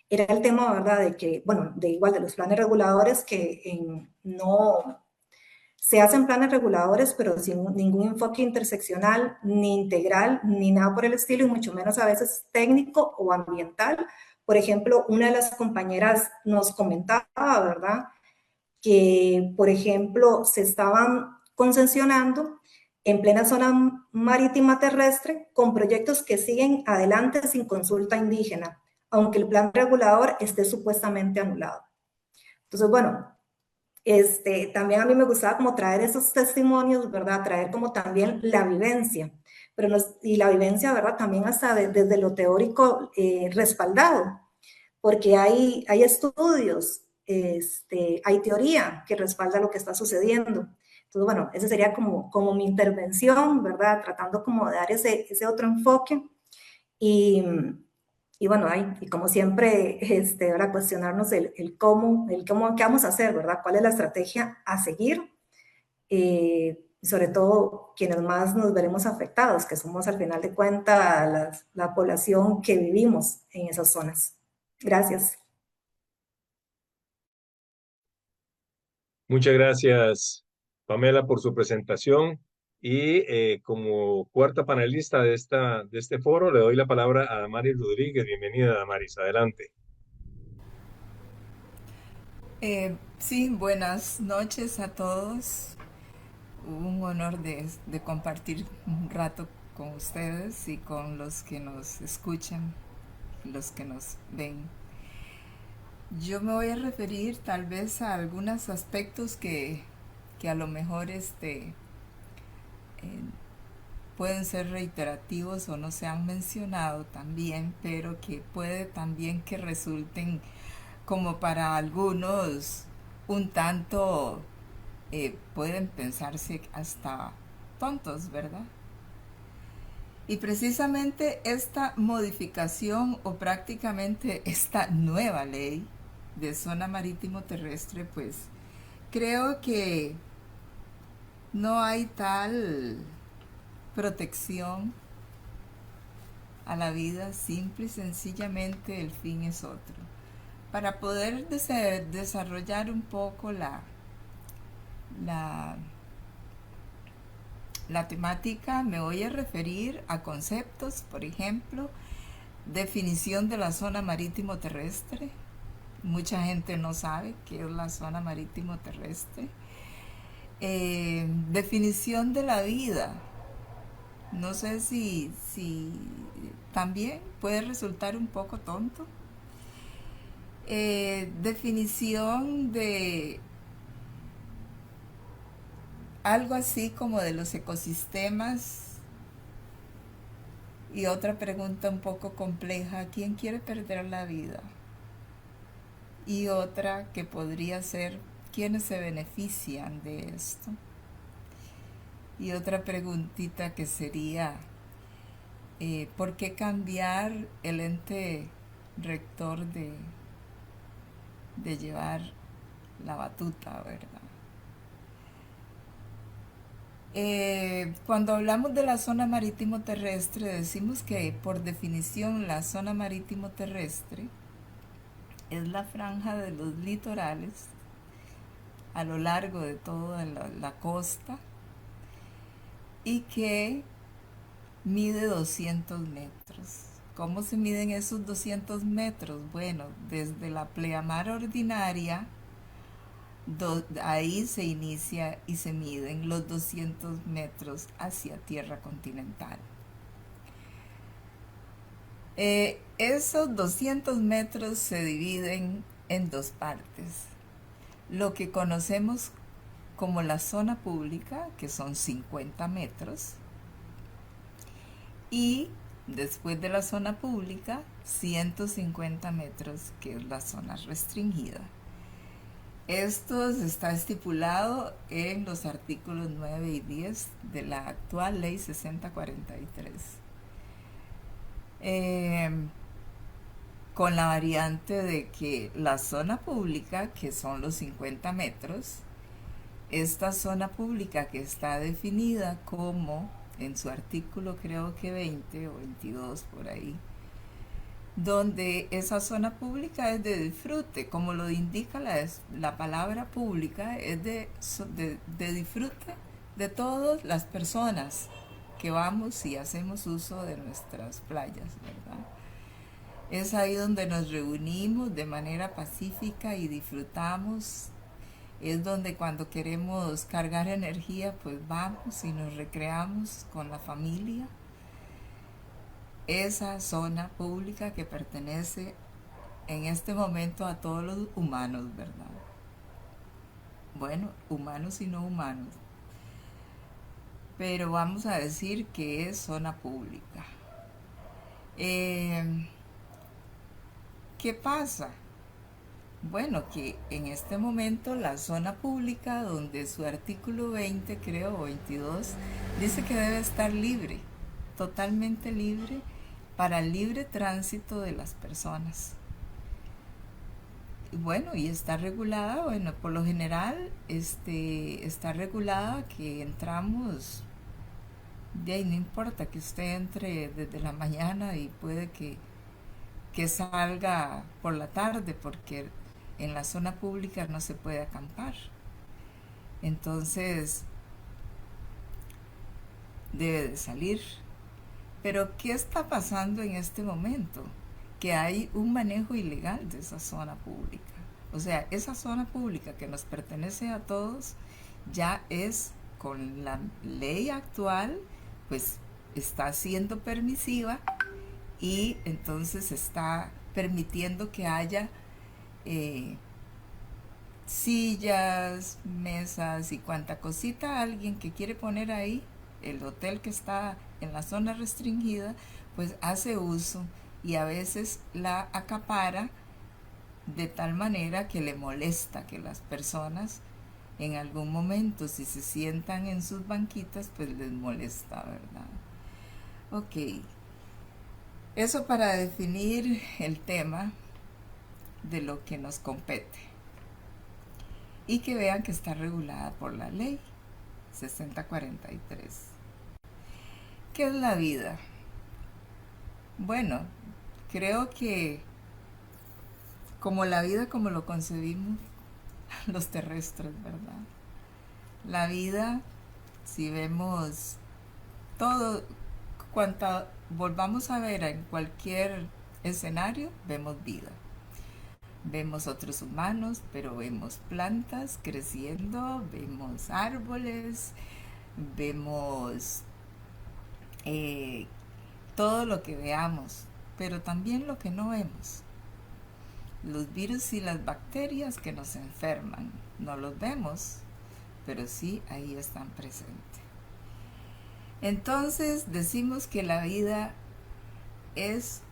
era el tema, ¿verdad?, de que, bueno, de los planes reguladores que no Se hacen planes reguladores, pero sin ningún enfoque interseccional, ni integral, ni nada por el estilo, y mucho menos a veces técnico o ambiental. Por ejemplo, una de las compañeras nos comentaba, ¿verdad?, que, por ejemplo, se estaban concesionando en plena zona marítima terrestre con proyectos que siguen adelante sin consulta indígena, aunque el plan regulador esté supuestamente anulado. Entonces, bueno, también a mí me gustaba como traer esos testimonios, ¿verdad? Traer como también la vivencia, pero y la vivencia, ¿verdad? También hasta desde lo teórico respaldado, porque hay estudios, hay teoría que respalda lo que está sucediendo. Entonces, bueno, esa sería como mi intervención, ¿verdad? Tratando como de dar ese otro enfoque. Y, y bueno, y como siempre, ahora cuestionarnos el cómo, qué vamos a hacer, ¿verdad? ¿Cuál es la estrategia a seguir? Sobre todo quienes más nos veremos afectados, que somos al final de cuentas la población que vivimos en esas zonas. Gracias. Muchas gracias, Pamela, por su presentación. Y como cuarta panelista de este foro, le doy la palabra a Damaris Rodríguez. Bienvenida, Damaris. Adelante. Sí, buenas noches a todos. Un honor de compartir un rato con ustedes y con los que nos escuchan, los que nos ven. Yo me voy a referir tal vez a algunos aspectos que a lo mejor pueden ser reiterativos o no se han mencionado también, pero que puede también que resulten como para algunos un tanto pueden pensarse hasta tontos, ¿verdad? Y precisamente esta modificación o prácticamente esta nueva ley de zona marítimo terrestre, pues creo que no hay tal protección a la vida, simple y sencillamente el fin es otro. Para poder desarrollar un poco la temática, me voy a referir a conceptos, por ejemplo, definición de la zona marítimo terrestre. Mucha gente no sabe qué es la zona marítimo terrestre. Definición de la vida. No sé si también puede resultar un poco tonto. Definición de algo así como de los ecosistemas. Y otra pregunta un poco compleja, ¿quién quiere perder la vida? Y otra que podría ser, ¿quiénes se benefician de esto? Y otra preguntita que sería, ¿por qué cambiar el ente rector de llevar la batuta, verdad? Cuando hablamos de la zona marítimo terrestre, decimos que por definición la zona marítimo terrestre es la franja de los litorales a lo largo de toda la costa y que mide 200 metros. ¿Cómo se miden esos 200 metros? Bueno, desde la pleamar ordinaria, ahí se inicia y se miden los 200 metros hacia tierra continental. Esos 200 metros se dividen en dos partes. Lo que conocemos como la zona pública, que son 50 metros, y después de la zona pública, 150 metros, que es la zona restringida. Esto está estipulado en los artículos 9 y 10 de la actual Ley 6043. Con la variante de que la zona pública, que son los 50 metros, esta zona pública que está definida como, en su artículo creo que 20 o 22 por ahí, donde esa zona pública es de disfrute, como lo indica la palabra pública, es de disfrute de todas las personas que vamos y hacemos uso de nuestras playas, ¿verdad? Es ahí donde nos reunimos de manera pacífica y disfrutamos. Es donde cuando queremos cargar energía, pues vamos y nos recreamos con la familia. Esa zona pública que pertenece en este momento a todos los humanos, ¿verdad? Bueno, humanos y no humanos. Pero vamos a decir que es zona pública. ¿Qué pasa? Bueno, que en este momento la zona pública, donde su artículo 20, creo, o 22, dice que debe estar libre, totalmente libre, para el libre tránsito de las personas. Bueno, y está regulada, bueno, por lo general, está regulada que entramos, de ahí no importa que usted entre desde la mañana y puede que salga por la tarde, porque en la zona pública no se puede acampar. Entonces, debe de salir. Pero, ¿qué está pasando en este momento? Que hay un manejo ilegal de esa zona pública. O sea, esa zona pública que nos pertenece a todos ya es, con la ley actual, pues está siendo permisiva y entonces está permitiendo que haya sillas, mesas y cuanta cosita alguien que quiere poner ahí. El hotel que está en la zona restringida pues hace uso y a veces la acapara de tal manera que le molesta que las personas en algún momento, si se sientan en sus banquitas, pues les molesta, ¿verdad? Ok, eso para definir el tema de lo que nos compete y que vean que está regulada por la ley 6043. ¿Qué es la vida? Bueno, creo que como la vida como lo concebimos los terrestres, ¿verdad? La vida, si vemos todo, cuanto volvamos a ver en cualquier escenario, vemos vida. Vemos otros humanos, pero vemos plantas creciendo, vemos árboles, vemos todo lo que veamos, pero también lo que no vemos. Los virus y las bacterias que nos enferman, no los vemos, pero sí ahí están presentes. Entonces decimos que la vida es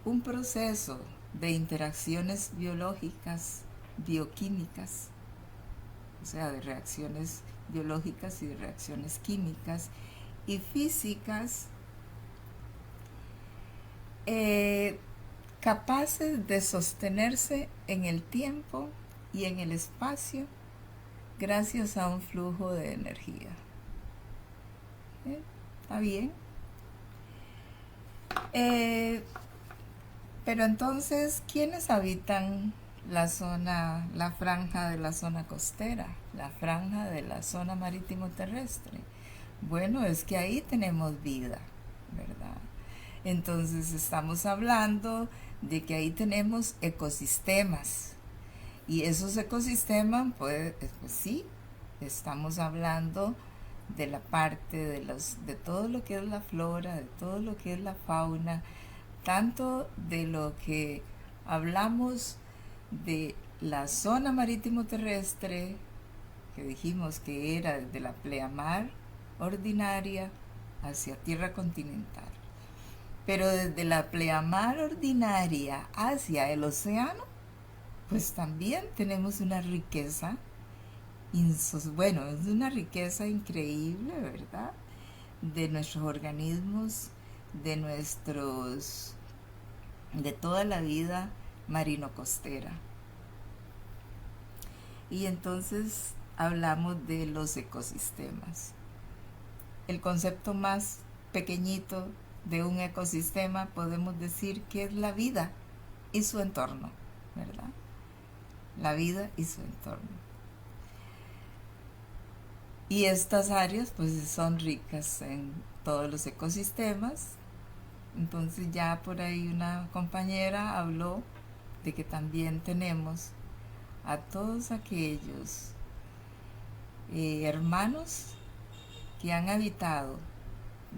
un proceso de interacciones biológicas, bioquímicas, o sea, de reacciones biológicas y de reacciones químicas y físicas, capaces de sostenerse en el tiempo y en el espacio gracias a un flujo de energía. ¿Está bien? Pero entonces, ¿quiénes habitan la zona, la franja de la zona costera, la franja de la zona marítimo terrestre? Bueno, es que ahí tenemos vida, ¿verdad? Entonces estamos hablando de que ahí tenemos ecosistemas. Y esos ecosistemas, pues sí, estamos hablando de la parte de todo lo que es la flora, de todo lo que es la fauna, tanto de lo que hablamos de la zona marítimo terrestre, que dijimos que era desde la pleamar ordinaria hacia tierra continental. Pero desde la pleamar ordinaria hacia el océano, pues también tenemos una riqueza, bueno, es una riqueza increíble, ¿verdad? De nuestros organismos, de toda la vida marino-costera. Y entonces hablamos de los ecosistemas. El concepto más pequeñito de un ecosistema, podemos decir que es la vida y su entorno, ¿verdad? La vida y su entorno. Y estas áreas pues son ricas en todos los ecosistemas. Entonces ya por ahí una compañera habló de que también tenemos a todos aquellos hermanos que han habitado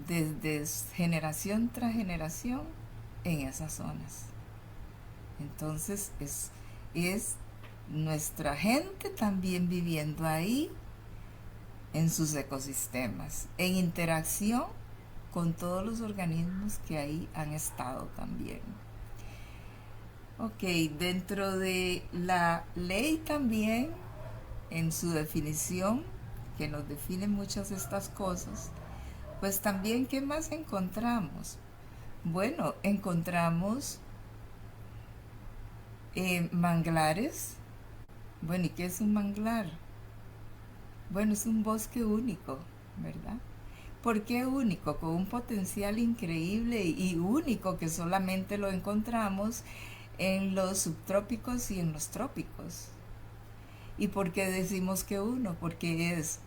desde generación tras generación en esas zonas. Entonces es nuestra gente también viviendo ahí en sus ecosistemas, en interacción con todos los organismos que ahí han estado también. Ok, dentro de la ley también, en su definición, que nos define muchas de estas cosas, pues también, ¿qué más encontramos? Bueno, encontramos manglares. Bueno, ¿y qué es un manglar? Bueno, es un bosque único, ¿verdad? ¿Por qué único? Con un potencial increíble y único que solamente lo encontramos en los subtrópicos y en los trópicos. ¿Y por qué decimos que uno? Porque es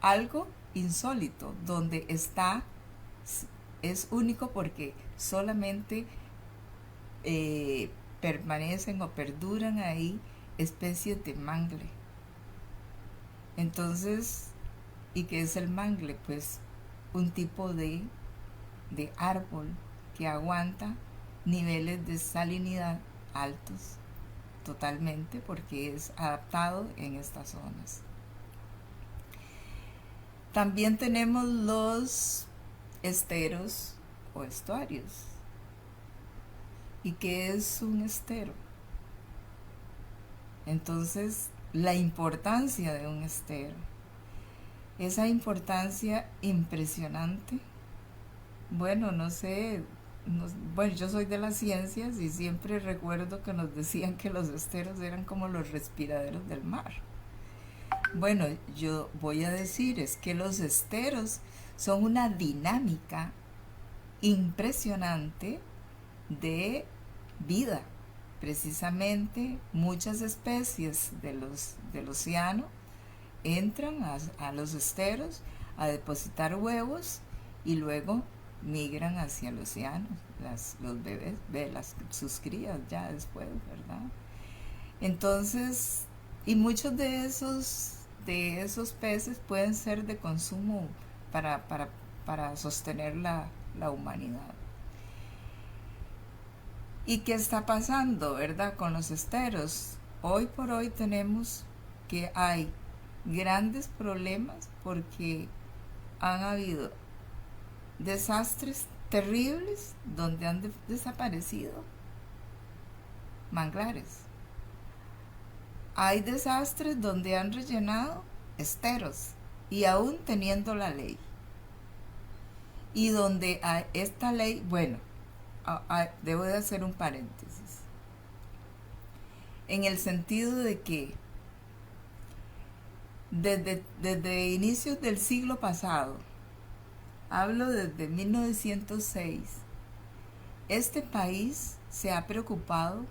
algo insólito, donde es único porque solamente permanecen o perduran ahí especies de mangle. Entonces, ¿y qué es el mangle? Pues un tipo de árbol que aguanta niveles de salinidad altos totalmente porque es adaptado en estas zonas. También tenemos los esteros o estuarios. ¿Y qué es un estero? Entonces, la importancia de un estero. Esa importancia impresionante. Bueno, no sé, bueno, yo soy de las ciencias y siempre recuerdo que nos decían que los esteros eran como los respiraderos del mar. Bueno, yo voy a decir es que los esteros son una dinámica impresionante de vida. Precisamente muchas especies del océano entran a los esteros a depositar huevos y luego migran hacia el océano, los bebés, sus crías ya después, ¿verdad? Entonces, y muchos de esos peces pueden ser de consumo para sostener la humanidad. ¿Y qué está pasando, verdad, con los esteros? Hoy por hoy tenemos que hay grandes problemas porque han habido desastres terribles donde han desaparecido manglares. Hay desastres donde han rellenado esteros y aún teniendo la ley. Y donde esta ley, bueno, debo de hacer un paréntesis. En el sentido de que desde inicios del siglo pasado, hablo desde 1906, este país se ha preocupado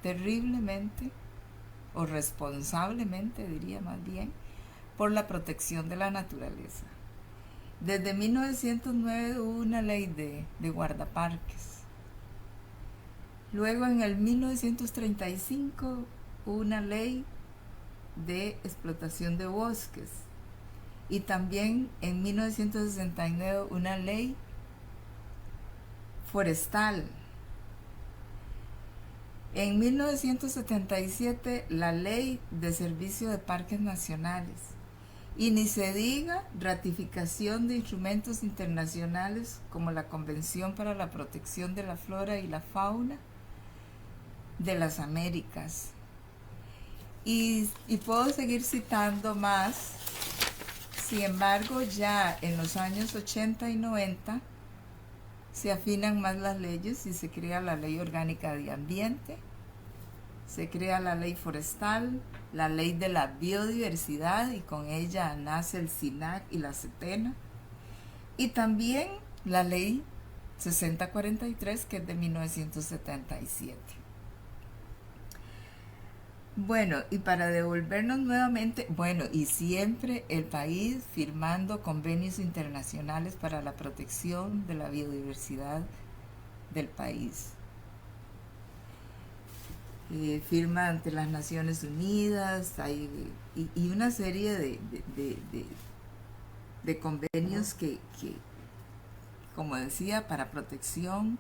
terriblemente, o responsablemente diría más bien, por la protección de la naturaleza. Desde 1909 hubo una ley de guardaparques. Luego en el 1935 hubo una ley de explotación de bosques. Y también en 1969 una ley forestal. En 1977 la ley de servicio de parques nacionales. Y ni se diga ratificación de instrumentos internacionales como la Convención para la Protección de la Flora y la Fauna de las Américas. Y puedo seguir citando más. Sin embargo, ya en los años 80 y 90 se afinan más las leyes y se crea la Ley Orgánica de Ambiente, se crea la Ley Forestal, la Ley de la Biodiversidad y con ella nace el SINAC y la CETENA, y también la Ley 6043, que es de 1977. Bueno, y para devolvernos nuevamente, bueno, y siempre el país firmando convenios internacionales para la protección de la biodiversidad del país. Firma ante las Naciones Unidas y una serie de convenios que, como decía, para protección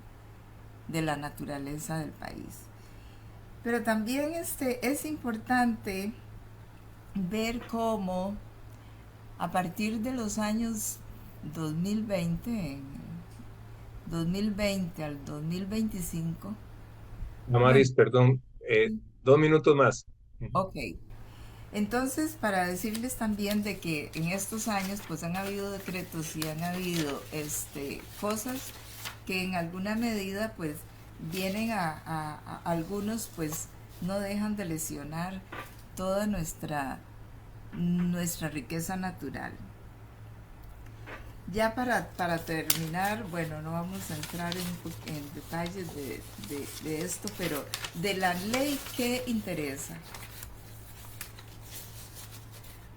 de la naturaleza del país. Pero también es importante ver cómo a partir de los años 2020 al 2025, bueno, Damaris, perdón, 2 minutos más. ok. Entonces, para decirles también de que en estos años pues han habido decretos y han habido cosas que en alguna medida pues vienen a algunos pues no dejan de lesionar toda nuestra riqueza natural. Ya para terminar, bueno, no vamos a entrar en detalles de esto, pero de la ley que interesa.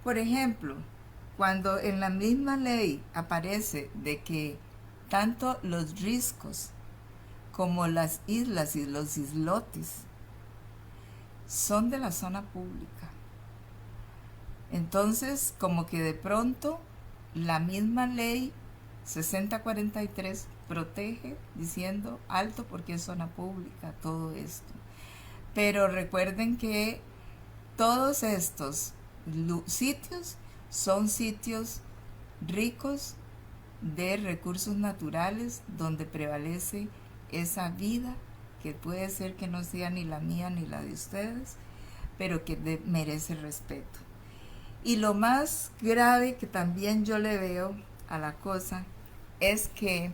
Por ejemplo, cuando en la misma ley aparece de que tanto los riscos como las islas y los islotes son de la zona pública. Entonces, como que de pronto la misma ley 6043 protege diciendo alto porque es zona pública todo esto. Pero recuerden que todos estos sitios son sitios ricos de recursos naturales donde prevalece esa vida que puede ser que no sea ni la mía ni la de ustedes, pero que merece respeto. Y lo más grave que también yo le veo a la cosa es que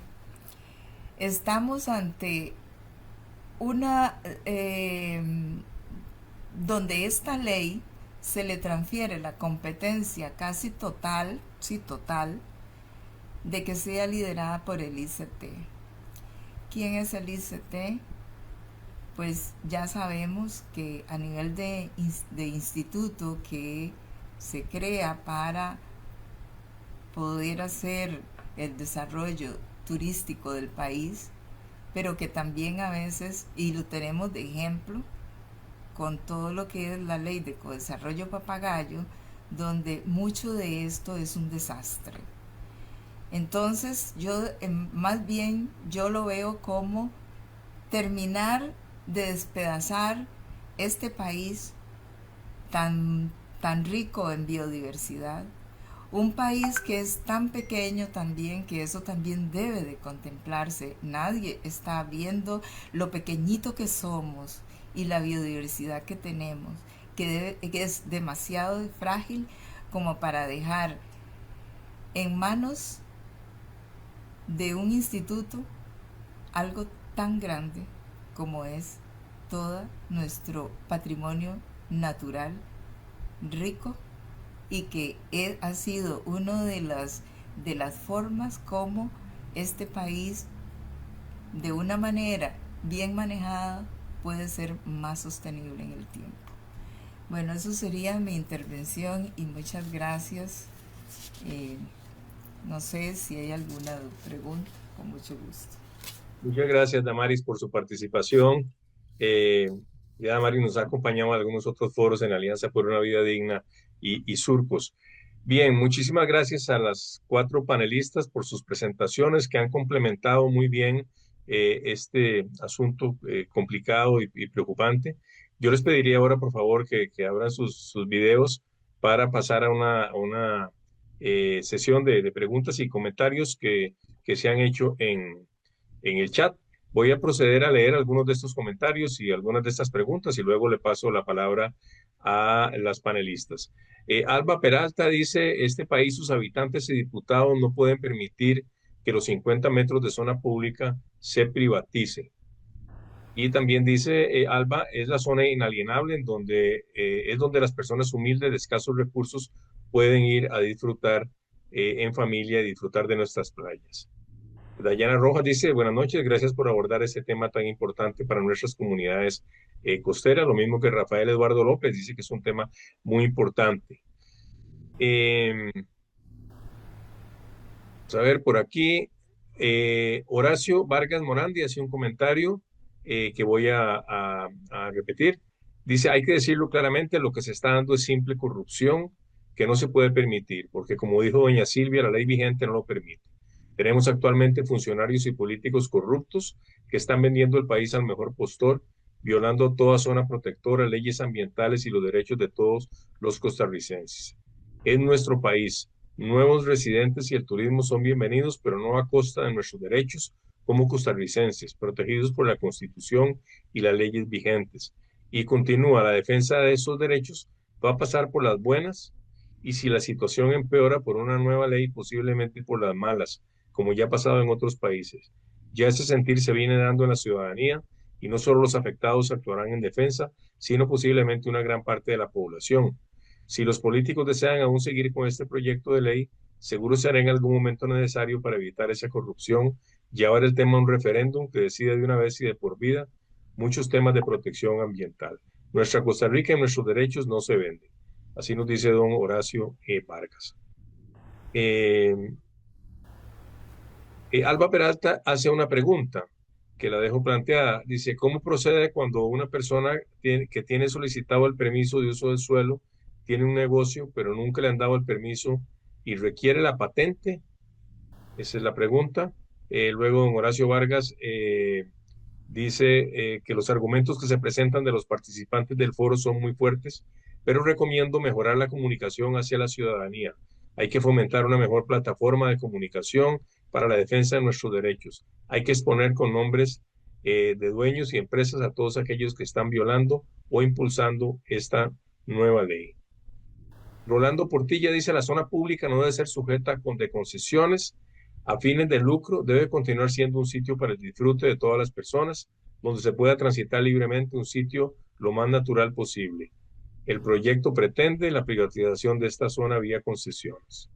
estamos ante una donde esta ley se le transfiere la competencia casi total, sí total, de que sea liderada por el ICT. ¿Quién es el ICT? Pues ya sabemos que a nivel de instituto que se crea para poder hacer el desarrollo turístico del país, pero que también a veces, y lo tenemos de ejemplo, con todo lo que es la ley de desarrollo papagayo, donde mucho de esto es un desastre. Entonces, más bien yo lo veo como terminar de despedazar este país tan rico en biodiversidad, un país que es tan pequeño también, que eso también debe de contemplarse. Nadie está viendo lo pequeñito que somos y la biodiversidad que tenemos, que es demasiado frágil como para dejar en manos de un instituto algo tan grande como es todo nuestro patrimonio natural rico, y que ha sido una de las formas como este país, de una manera bien manejada, puede ser más sostenible en el tiempo. Bueno, eso sería mi intervención y muchas gracias. No sé si hay alguna pregunta, con mucho gusto. Muchas gracias, Damaris, por su participación. Ya Damaris nos ha acompañado en algunos otros foros en la Alianza por una Vida Digna y Surcos. Bien, muchísimas gracias a las 4 panelistas por sus presentaciones que han complementado muy bien este asunto complicado y preocupante. Yo les pediría ahora, por favor, que abran sus videos para pasar a una sesión de preguntas y comentarios que se han hecho en el chat. Voy a proceder a leer algunos de estos comentarios y algunas de estas preguntas y luego le paso la palabra a las panelistas. Alba Peralta dice, este país, sus habitantes y diputados no pueden permitir que los 50 metros de zona pública se privaticen. Y también dice Alba, es la zona inalienable en donde es donde las personas humildes de escasos recursos pueden ir a disfrutar en familia y disfrutar de nuestras playas. Dayana Rojas dice, buenas noches, gracias por abordar este tema tan importante para nuestras comunidades costeras. Lo mismo que Rafael Eduardo López dice que es un tema muy importante. Vamos a ver, por aquí, Horacio Vargas Morandi hace un comentario que voy a repetir. Dice, hay que decirlo claramente, lo que se está dando es simple corrupción que no se puede permitir, porque como dijo doña Silvia, la ley vigente no lo permite. Tenemos actualmente funcionarios y políticos corruptos que están vendiendo el país al mejor postor, violando toda zona protectora, leyes ambientales y los derechos de todos los costarricenses. Es nuestro país. Nuevos residentes y el turismo son bienvenidos, pero no a costa de nuestros derechos como costarricenses, protegidos por la Constitución y las leyes vigentes. Y continúa, la defensa de esos derechos va a pasar por las buenas y si la situación empeora por una nueva ley, posiblemente por las malas, como ya ha pasado en otros países. Ya ese sentir se viene dando en la ciudadanía y no solo los afectados actuarán en defensa, sino posiblemente una gran parte de la población. Si los políticos desean aún seguir con este proyecto de ley, seguro será en algún momento necesario para evitar esa corrupción, llevar el tema a un referéndum que decida de una vez y de por vida muchos temas de protección ambiental. Nuestra Costa Rica y nuestros derechos no se venden. Así nos dice don Horacio Vargas. Alba Peralta hace una pregunta que la dejo planteada. Dice, ¿cómo procede cuando una persona que tiene solicitado el permiso de uso del suelo tiene un negocio, pero nunca le han dado el permiso y requiere la patente? Esa es la pregunta. Luego, don Horacio Vargas dice que los argumentos que se presentan de los participantes del foro son muy fuertes, pero recomiendo mejorar la comunicación hacia la ciudadanía. Hay que fomentar una mejor plataforma de comunicación para la defensa de nuestros derechos. Hay que exponer con nombres de dueños y empresas a todos aquellos que están violando o impulsando esta nueva ley. Rolando Portilla dice, la zona pública no debe ser sujeta de concesiones a fines de lucro, debe continuar siendo un sitio para el disfrute de todas las personas, donde se pueda transitar libremente, un sitio lo más natural posible. El proyecto pretende la privatización de esta zona vía concesiones.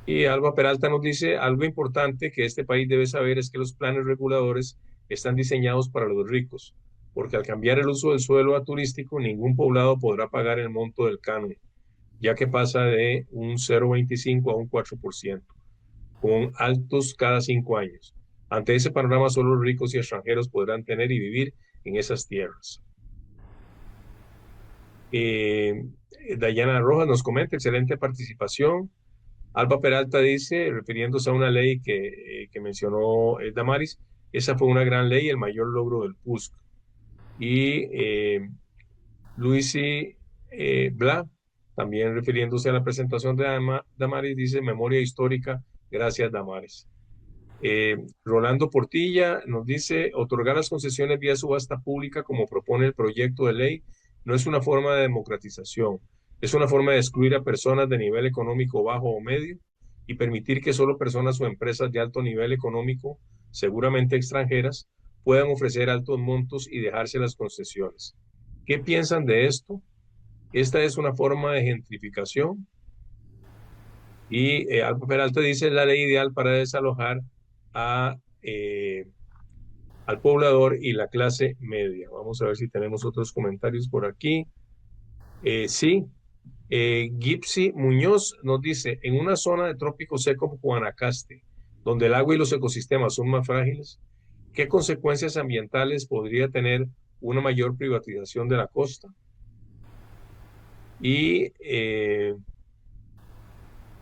Y Alba Peralta nos dice, algo importante que este país debe saber es que los planes reguladores están diseñados para los ricos, porque al cambiar el uso del suelo a turístico, ningún poblado podrá pagar el monto del canon, ya que pasa de un 0,25 a un 4%, con altos cada 5 años. Ante ese panorama, solo los ricos y extranjeros podrán tener y vivir en esas tierras. Dayana Rojas nos comenta, excelente participación. Alba Peralta dice, refiriéndose a una ley que mencionó Damaris, esa fue una gran ley, el mayor logro del PUSC. Y Luisi Bla, también refiriéndose a la presentación de Damaris, dice, memoria histórica, gracias Damaris. Rolando Portilla nos dice, otorgar las concesiones vía subasta pública como propone el proyecto de ley no es una forma de democratización, es una forma de excluir a personas de nivel económico bajo o medio y permitir que solo personas o empresas de alto nivel económico, seguramente extranjeras, puedan ofrecer altos montos y dejarse las concesiones. ¿Qué piensan de esto? Esta es una forma de gentrificación. Y Alba Peralta dice, la ley ideal para desalojar al poblador y la clase media. Vamos a ver si tenemos otros comentarios por aquí. Sí, Gipsy Muñoz nos dice, en una zona de trópico seco como Guanacaste, donde el agua y los ecosistemas son más frágiles, ¿qué consecuencias ambientales podría tener una mayor privatización de la costa? Y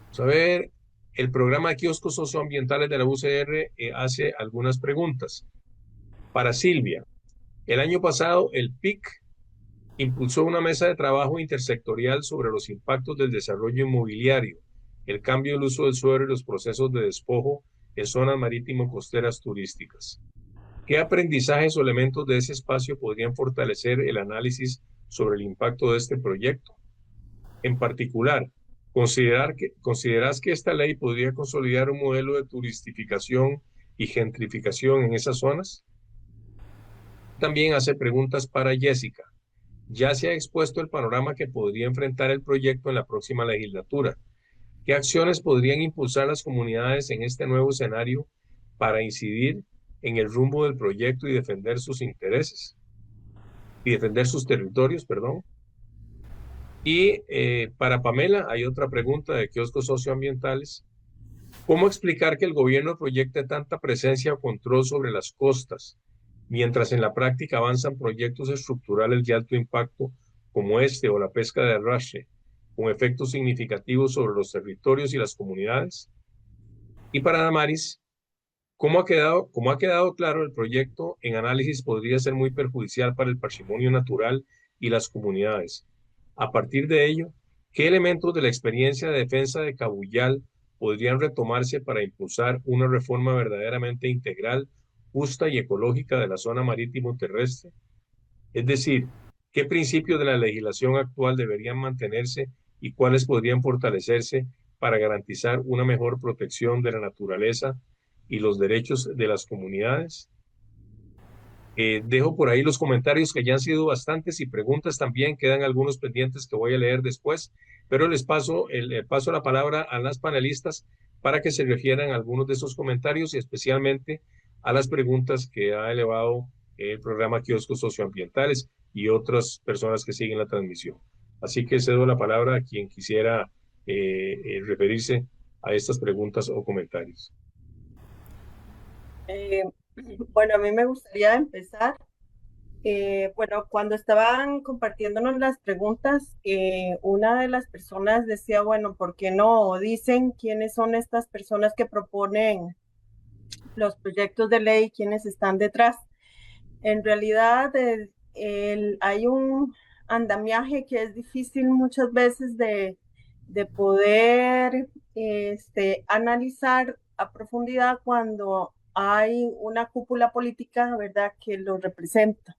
vamos a ver, el programa de kioscos socioambientales de la UCR hace algunas preguntas. Para Silvia, el año pasado el PIC impulsó una mesa de trabajo intersectorial sobre los impactos del desarrollo inmobiliario, el cambio del uso del suelo y los procesos de despojo en zonas marítimo-costeras turísticas. ¿Qué aprendizajes o elementos de ese espacio podrían fortalecer el análisis sobre el impacto de este proyecto? En particular, ¿consideras que esta ley podría consolidar un modelo de turistificación y gentrificación en esas zonas? También hace preguntas para Jessica. Ya se ha expuesto el panorama que podría enfrentar el proyecto en la próxima legislatura. ¿Qué acciones podrían impulsar las comunidades en este nuevo escenario para incidir en el rumbo del proyecto y defender sus intereses y defender sus territorios, perdón. Y para Pamela hay otra pregunta de kioscos socioambientales. ¿Cómo explicar que el gobierno proyecte tanta presencia o control sobre las costas, mientras en la práctica avanzan proyectos estructurales de alto impacto como este o la pesca de arrastre, con efectos significativos sobre los territorios y las comunidades? Y para Damaris, como ha quedado claro, el proyecto en análisis podría ser muy perjudicial para el patrimonio natural y las comunidades. A partir de ello, ¿qué elementos de la experiencia de defensa de Cabullal podrían retomarse para impulsar una reforma verdaderamente integral, justa y ecológica de la zona marítimo terrestre? Es decir, ¿qué principios de la legislación actual deberían mantenerse y cuáles podrían fortalecerse para garantizar una mejor protección de la naturaleza y los derechos de las comunidades? Dejo por ahí los comentarios que ya han sido bastantes y preguntas también, quedan algunos pendientes que voy a leer después, pero les paso la palabra a las panelistas para que se refieran a algunos de esos comentarios y especialmente a las preguntas que ha elevado el programa Kioscos Socioambientales y otras personas que siguen la transmisión. Así que cedo la palabra a quien quisiera referirse a estas preguntas o comentarios. Bueno, a mí me gustaría empezar. Bueno, cuando estaban compartiéndonos las preguntas, una de las personas decía, bueno, ¿por qué no dicen quiénes son estas personas que proponen los proyectos de ley, quiénes están detrás? En realidad, hay un andamiaje que es difícil muchas veces de poder analizar a profundidad cuando hay una cúpula política, ¿verdad?, que lo representa.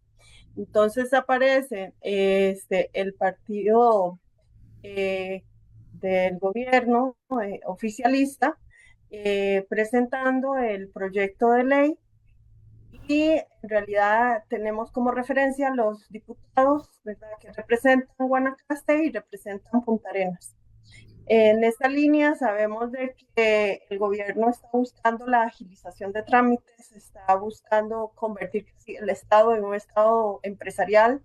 Entonces aparece el partido del gobierno oficialista presentando el proyecto de ley y en realidad tenemos como referencia los diputados, ¿verdad?, que representan Guanacaste y representan Punta Arenas. En esta línea sabemos de que el gobierno está buscando la agilización de trámites, está buscando convertir el Estado en un Estado empresarial.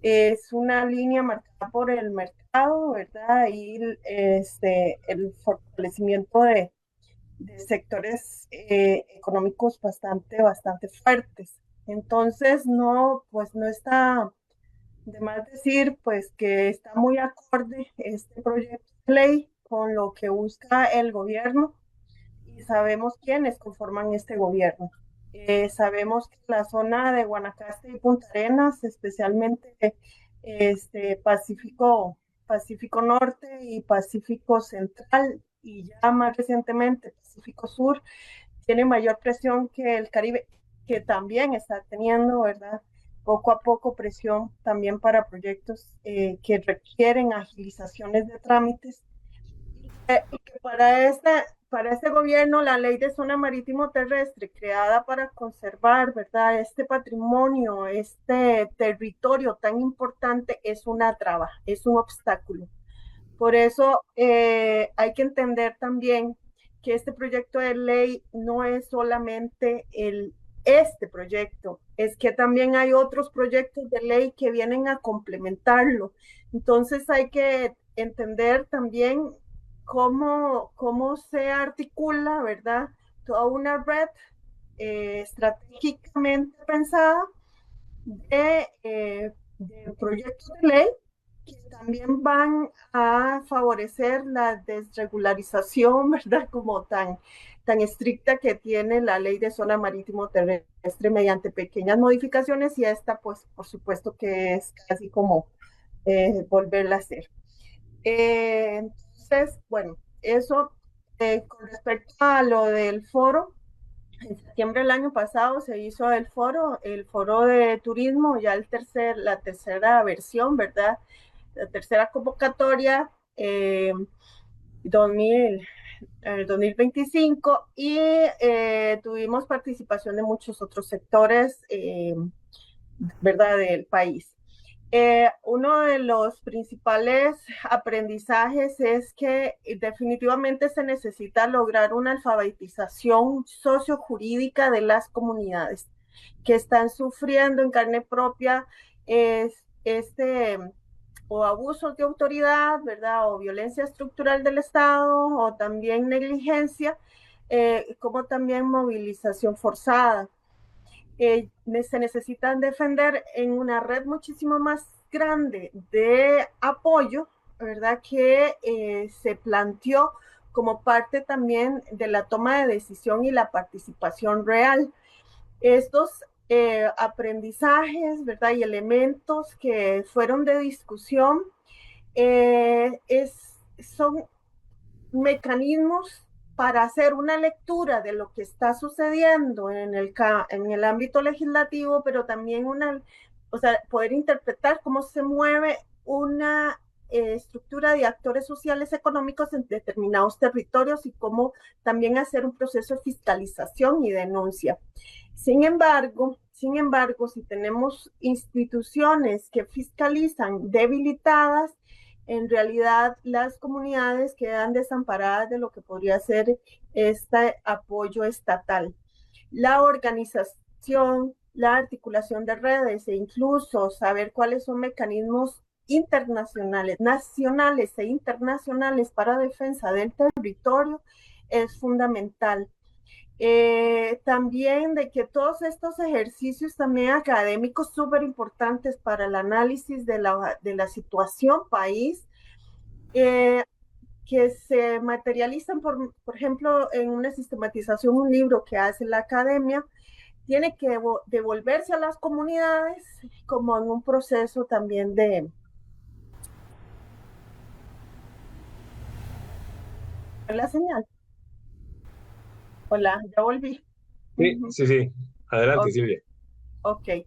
Es una línea marcada por el mercado, ¿verdad? Y el fortalecimiento de sectores económicos bastante fuertes. Entonces, pues no está de más decir, pues que está muy acorde este proyecto de ley con lo que busca el gobierno y sabemos quiénes conforman este gobierno. Sabemos que la zona de Guanacaste y Punta Arenas, especialmente Pacífico Norte y Pacífico Central y ya más recientemente Pacífico Sur, tiene mayor presión que el Caribe, que también está teniendo, ¿verdad?, poco a poco presión también para proyectos que requieren agilizaciones de trámites. Y que para este gobierno la ley de zona marítimo terrestre creada para conservar, ¿verdad?, este patrimonio, este territorio tan importante es una traba, es un obstáculo. Por eso hay que entender también que este proyecto de ley no es solamente este proyecto, es que también hay otros proyectos de ley que vienen a complementarlo. Entonces hay que entender también cómo se articula, ¿verdad?, toda una red estratégicamente pensada de proyectos de ley que también van a favorecer la desregularización, ¿verdad?, como tan estricta que tiene la ley de zona marítimo terrestre mediante pequeñas modificaciones, y esta, pues, por supuesto que es casi como volverla a hacer. Entonces, bueno, eso con respecto a lo del foro. En septiembre del año pasado se hizo el foro de turismo, ya la tercera versión, ¿verdad?, la tercera convocatoria 2025, y tuvimos participación de muchos otros sectores, ¿verdad?, del país. Uno de los principales aprendizajes es que definitivamente se necesita lograr una alfabetización sociojurídica de las comunidades que están sufriendo en carne propia este o abusos de autoridad, ¿verdad? O violencia estructural del Estado, o también negligencia, como también movilización forzada. Se necesitan defender en una red muchísimo más grande de apoyo, ¿verdad? Que se planteó como parte también de la toma de decisión y la participación real. Estos aprendizajes, ¿verdad? Y elementos que fueron de discusión son mecanismos para hacer una lectura de lo que está sucediendo en el ámbito legislativo, pero también o sea, poder interpretar cómo se mueve una estructura de actores sociales económicos en determinados territorios y cómo también hacer un proceso de fiscalización y denuncia. Sin embargo, si tenemos instituciones que fiscalizan debilitadas, en realidad las comunidades quedan desamparadas de lo que podría ser este apoyo estatal. La organización, la articulación de redes e incluso saber cuáles son mecanismos internacionales, nacionales e internacionales para defensa del territorio es fundamental. También de que todos estos ejercicios también académicos súper importantes para el análisis de la situación país, que se materializan, por ejemplo, en una sistematización, un libro que hace la academia, tiene que devolverse a las comunidades como en un proceso también de la señal. Hola, ya volví. Sí, sí, sí. Adelante, Ok. Silvia. Okay.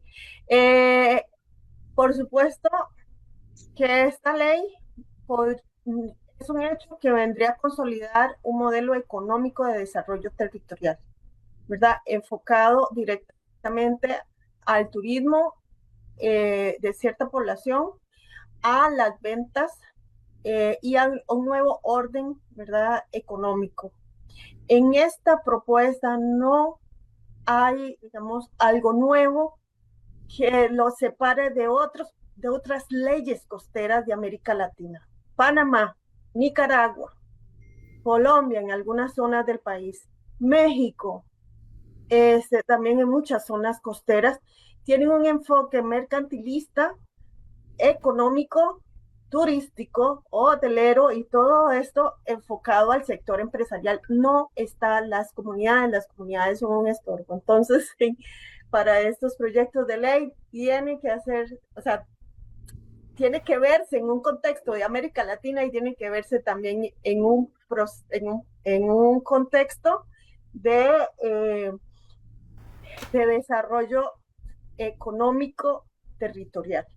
Por supuesto que esta ley es un hecho que vendría a consolidar un modelo económico de desarrollo territorial, ¿verdad? Enfocado directamente al turismo de cierta población, a las ventas y a un nuevo orden, ¿verdad? Económico. En esta propuesta no hay, digamos, algo nuevo que lo separe de otras leyes costeras de América Latina. Panamá, Nicaragua, Colombia en algunas zonas del país, México, también en muchas zonas costeras, tienen un enfoque mercantilista, económico, turístico, hotelero y todo esto enfocado al sector empresarial. No están las comunidades son un estorbo. Entonces, para estos proyectos de ley tiene que hacer, o sea, tiene que verse en un contexto de América Latina y tiene que verse también en un contexto eh, de desarrollo económico territorial,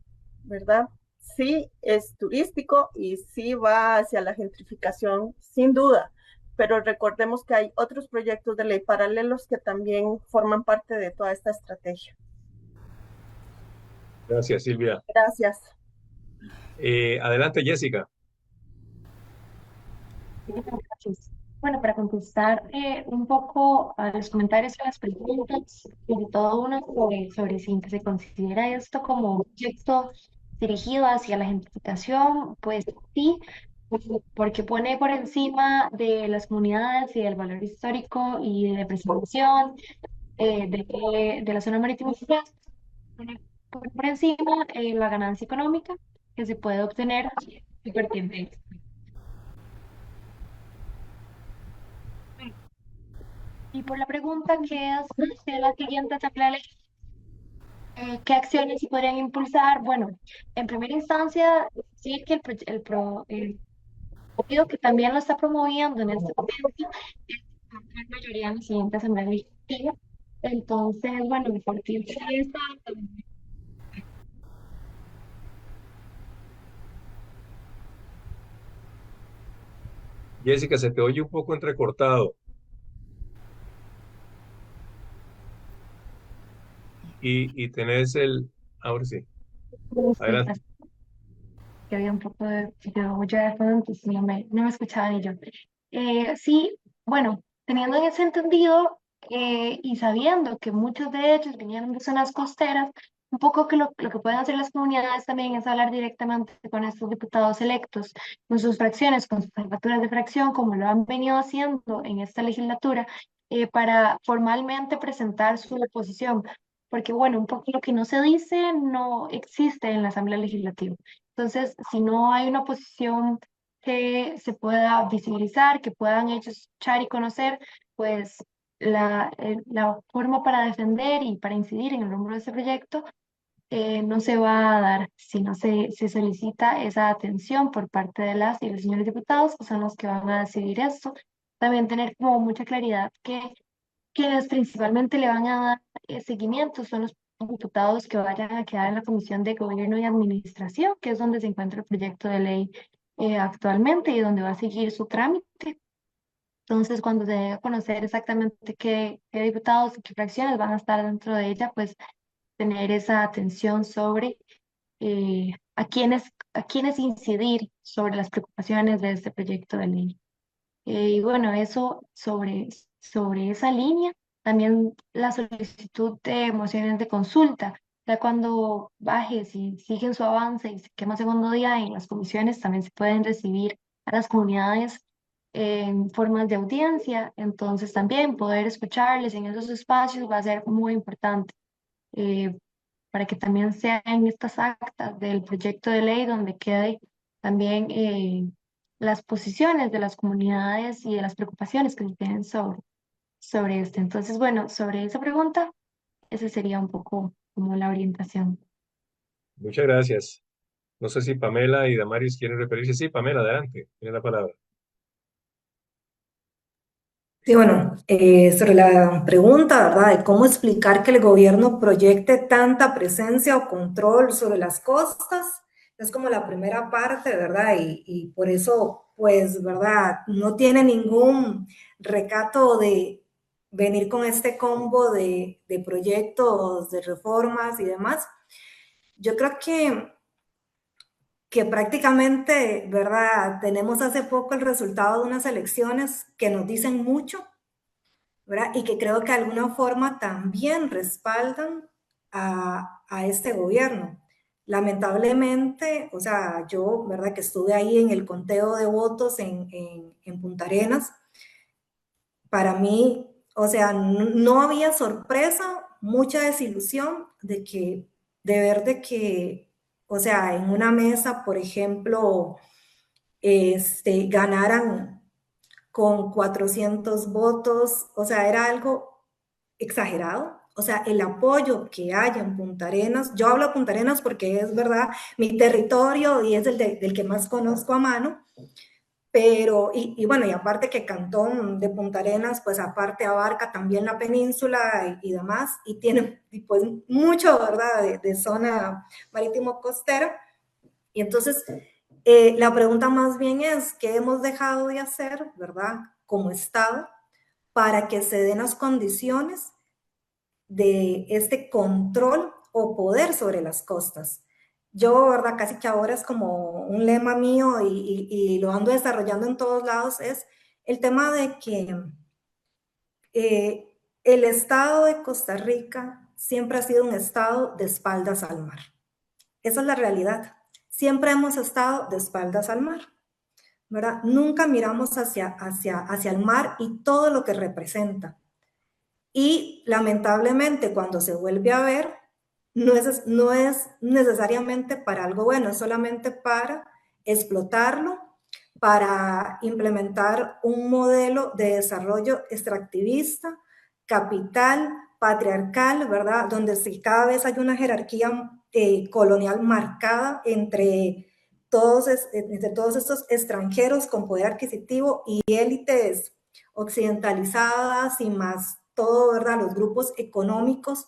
¿verdad? Sí es turístico y sí va hacia la gentrificación, sin duda, pero recordemos que hay otros proyectos de ley paralelos que también forman parte de toda esta estrategia. Gracias, Silvia. Gracias. Adelante, Jessica. Gracias. Bueno, para contestar un poco a los comentarios y a las preguntas, sobre todo una sobre si se considera esto como un proyecto dirigido hacia la gentrificación, pues sí, porque pone por encima de las comunidades y del valor histórico y de preservación de la zona marítima sur, pone por encima la ganancia económica que se puede obtener a partir de esto. Y por la pregunta que es de la siguiente tabla, ¿qué acciones se podrían impulsar? Bueno, en primera instancia, sí que el partido que también lo está promoviendo en este momento es la mayoría en la siguiente asamblea legislativa. Entonces, bueno, a partir de esta, Jessica, se te oye un poco entrecortado y tenés ahora sí. Adelante. Disculpas, que había un poco de bulla de fondo, entonces no me escuchaba ni yo. Sí, bueno, teniendo en ese entendido y sabiendo que muchos de ellos vinieron de zonas costeras, un poco que lo que pueden hacer las comunidades también es hablar directamente con estos diputados electos, con sus fracciones, con sus jefaturas de fracción, como lo han venido haciendo en esta legislatura, para formalmente presentar su oposición. Porque, bueno, un poco lo que no se dice no existe en la Asamblea Legislativa. Entonces, si no hay una posición que se pueda visibilizar, que puedan ellos escuchar y conocer, pues la forma para defender y para incidir en el rumbo de ese proyecto no se va a dar si no se solicita esa atención por parte de las y los señores diputados, que son los que van a decidir esto. También tener como mucha claridad que quienes principalmente le van a dar seguimiento son los diputados que vayan a quedar en la Comisión de Gobierno y Administración, que es donde se encuentra el proyecto de ley actualmente y donde va a seguir su trámite. Entonces, cuando se dé a conocer exactamente qué diputados y qué fracciones van a estar dentro de ella, pues tener esa atención sobre a quiénes incidir sobre las preocupaciones de este proyecto de ley. Y bueno, eso sobre esa línea, también la solicitud de mociones de consulta. Ya cuando bajes y siguen su avance y se quema segundo día en las comisiones, también se pueden recibir a las comunidades en formas de audiencia. Entonces también poder escucharles en esos espacios va a ser muy importante eh, para que también sean estas actas del proyecto de ley donde quede también las posiciones de las comunidades y de las preocupaciones que se tienen sobre este. Entonces, bueno, sobre esa pregunta, esa sería un poco como la orientación. Muchas gracias. No sé si Pamela y Damaris quieren referirse. Sí, Pamela, adelante. Tiene la palabra. Sí, bueno, sobre la pregunta, ¿verdad? De cómo explicar que el gobierno proyecte tanta presencia o control sobre las costas, es como la primera parte, ¿verdad? Y por eso, pues, ¿verdad? No tiene ningún recato de venir con este combo de proyectos, de reformas y demás. Yo creo que prácticamente, ¿verdad? Tenemos hace poco el resultado de unas elecciones que nos dicen mucho, ¿verdad? Y que creo que de alguna forma también respaldan a este gobierno. Lamentablemente, o sea, yo, ¿verdad? Que estuve ahí en el conteo de votos en Punta Arenas, para mí, o sea, no había sorpresa, mucha desilusión de ver de que, o sea, en una mesa, por ejemplo, ganaran con 400 votos, o sea, era algo exagerado. O sea, el apoyo que hay en Punta Arenas, yo hablo de Punta Arenas porque es verdad mi territorio y es del que más conozco a mano, pero, y bueno, y aparte que Cantón de Punta Arenas, pues aparte abarca también la península y demás, y tiene pues mucho, ¿verdad?, de zona marítimo costera. Y entonces, la pregunta más bien es, ¿qué hemos dejado de hacer, ¿verdad?, como Estado, para que se den las condiciones de este control o poder sobre las costas? Yo, ¿verdad? Casi que ahora es como un lema mío y lo ando desarrollando en todos lados, es el tema de que el Estado de Costa Rica siempre ha sido un Estado de espaldas al mar. Esa es la realidad. Siempre hemos estado de espaldas al mar, ¿verdad? Nunca miramos hacia el mar y todo lo que representa. Y lamentablemente cuando se vuelve a ver, no es necesariamente para algo bueno, es solamente para explotarlo, para implementar un modelo de desarrollo extractivista, capital, patriarcal, ¿verdad? Donde cada vez hay una jerarquía colonial marcada entre todos estos extranjeros con poder adquisitivo y élites occidentalizadas y más todo, ¿verdad? Los grupos económicos,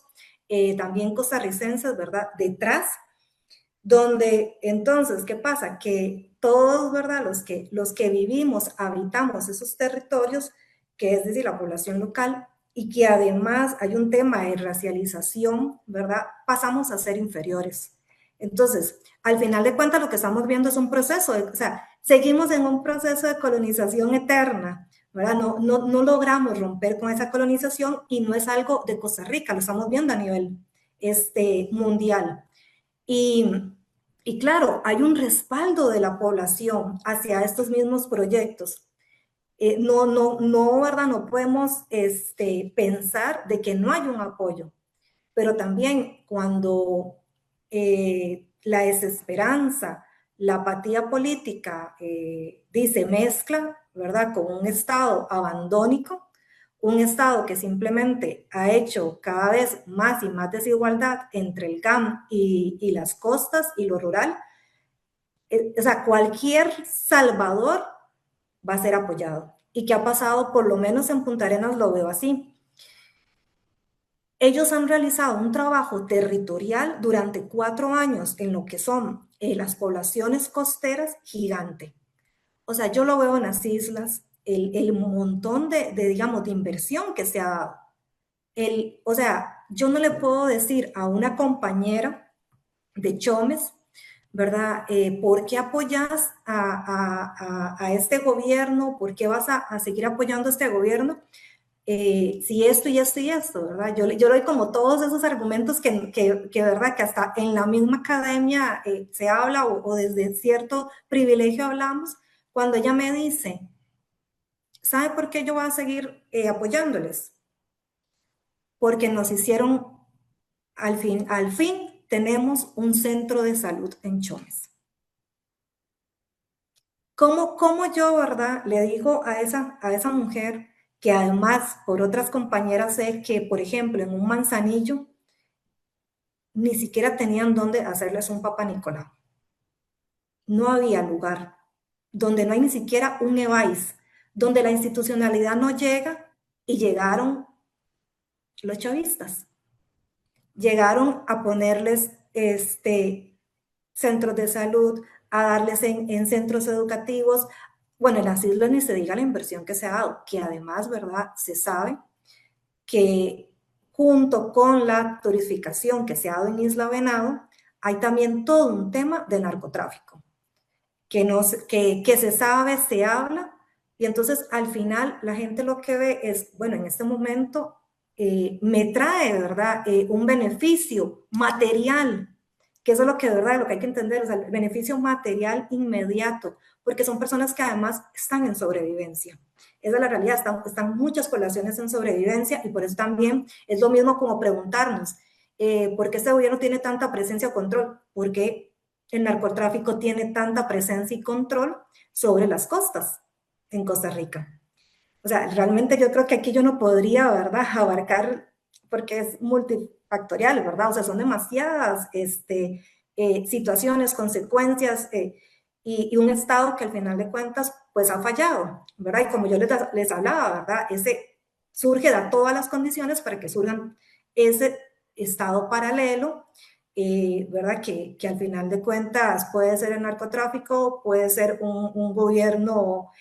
también costarricenses, ¿verdad? Detrás, donde entonces, ¿qué pasa? Que todos, ¿verdad? Los que vivimos, habitamos esos territorios, que es decir, la población local, y que además hay un tema de racialización, ¿verdad? Pasamos a ser inferiores. Entonces, al final de cuentas, lo que estamos viendo es un proceso, o sea, seguimos en un proceso de colonización eterna, ¿verdad? No logramos romper con esa colonización y no es algo de Costa Rica, lo estamos viendo a nivel mundial. Y claro, hay un respaldo de la población hacia estos mismos proyectos. ¿Verdad? No podemos pensar de que no hay un apoyo, pero también cuando la desesperanza, la apatía política dice mezcla, ¿verdad? Con un Estado abandónico, un Estado que simplemente ha hecho cada vez más y más desigualdad entre el GAM y las costas y lo rural. O sea, cualquier salvador va a ser apoyado. ¿Y qué ha pasado? Por lo menos en Punta Arenas lo veo así. Ellos han realizado un trabajo territorial durante 4 años en lo que son las poblaciones costeras gigante. O sea, yo lo veo en las islas, el montón digamos, de inversión que se ha dado. O sea, yo no le puedo decir a una compañera de Chomes, ¿verdad? ¿Por qué apoyas a este gobierno? ¿Por qué vas a seguir apoyando a este gobierno? Si esto y esto y esto, ¿verdad? Yo le doy como todos esos argumentos ¿verdad? Que hasta en la misma academia se habla o desde cierto privilegio hablamos, cuando ella me dice, ¿sabe por qué yo voy a seguir apoyándoles? Porque nos hicieron, al fin tenemos un centro de salud en Chomes. ¿Cómo yo, verdad, le digo a esa mujer que además por otras compañeras sé que, por ejemplo, en un Manzanillo ni siquiera tenían dónde hacerles un Papa Nicolau? No había lugar, donde no hay ni siquiera un EVAIS, donde la institucionalidad no llega, y llegaron los chavistas. Llegaron a ponerles centros de salud, a darles en centros educativos. Bueno, en las islas ni se diga la inversión que se ha dado, que además, ¿verdad? Se sabe que junto con la turistificación que se ha dado en Isla Venado, hay también todo un tema de narcotráfico, que se sabe, se habla, y entonces al final la gente lo que ve es, bueno, en este momento me trae, ¿verdad? Un beneficio material, que eso es lo que, de verdad, lo que hay que entender, o sea, el beneficio material inmediato, porque son personas que además están en sobrevivencia. Esa es la realidad, están muchas poblaciones en sobrevivencia, y por eso también es lo mismo como preguntarnos, ¿por qué este gobierno tiene tanta presencia o control? Porque el narcotráfico tiene tanta presencia y control sobre las costas en Costa Rica. O sea, realmente yo creo que aquí yo no podría, ¿verdad?, abarcar, porque es multifactorial, ¿verdad? O sea, son demasiadas situaciones, consecuencias, y un Estado que al final de cuentas, pues ha fallado, ¿verdad? Y como yo les hablaba, ¿verdad? Surge, da todas las condiciones para que surjan ese Estado paralelo, ¿verdad? Que al final de cuentas puede ser el narcotráfico, puede ser un gobierno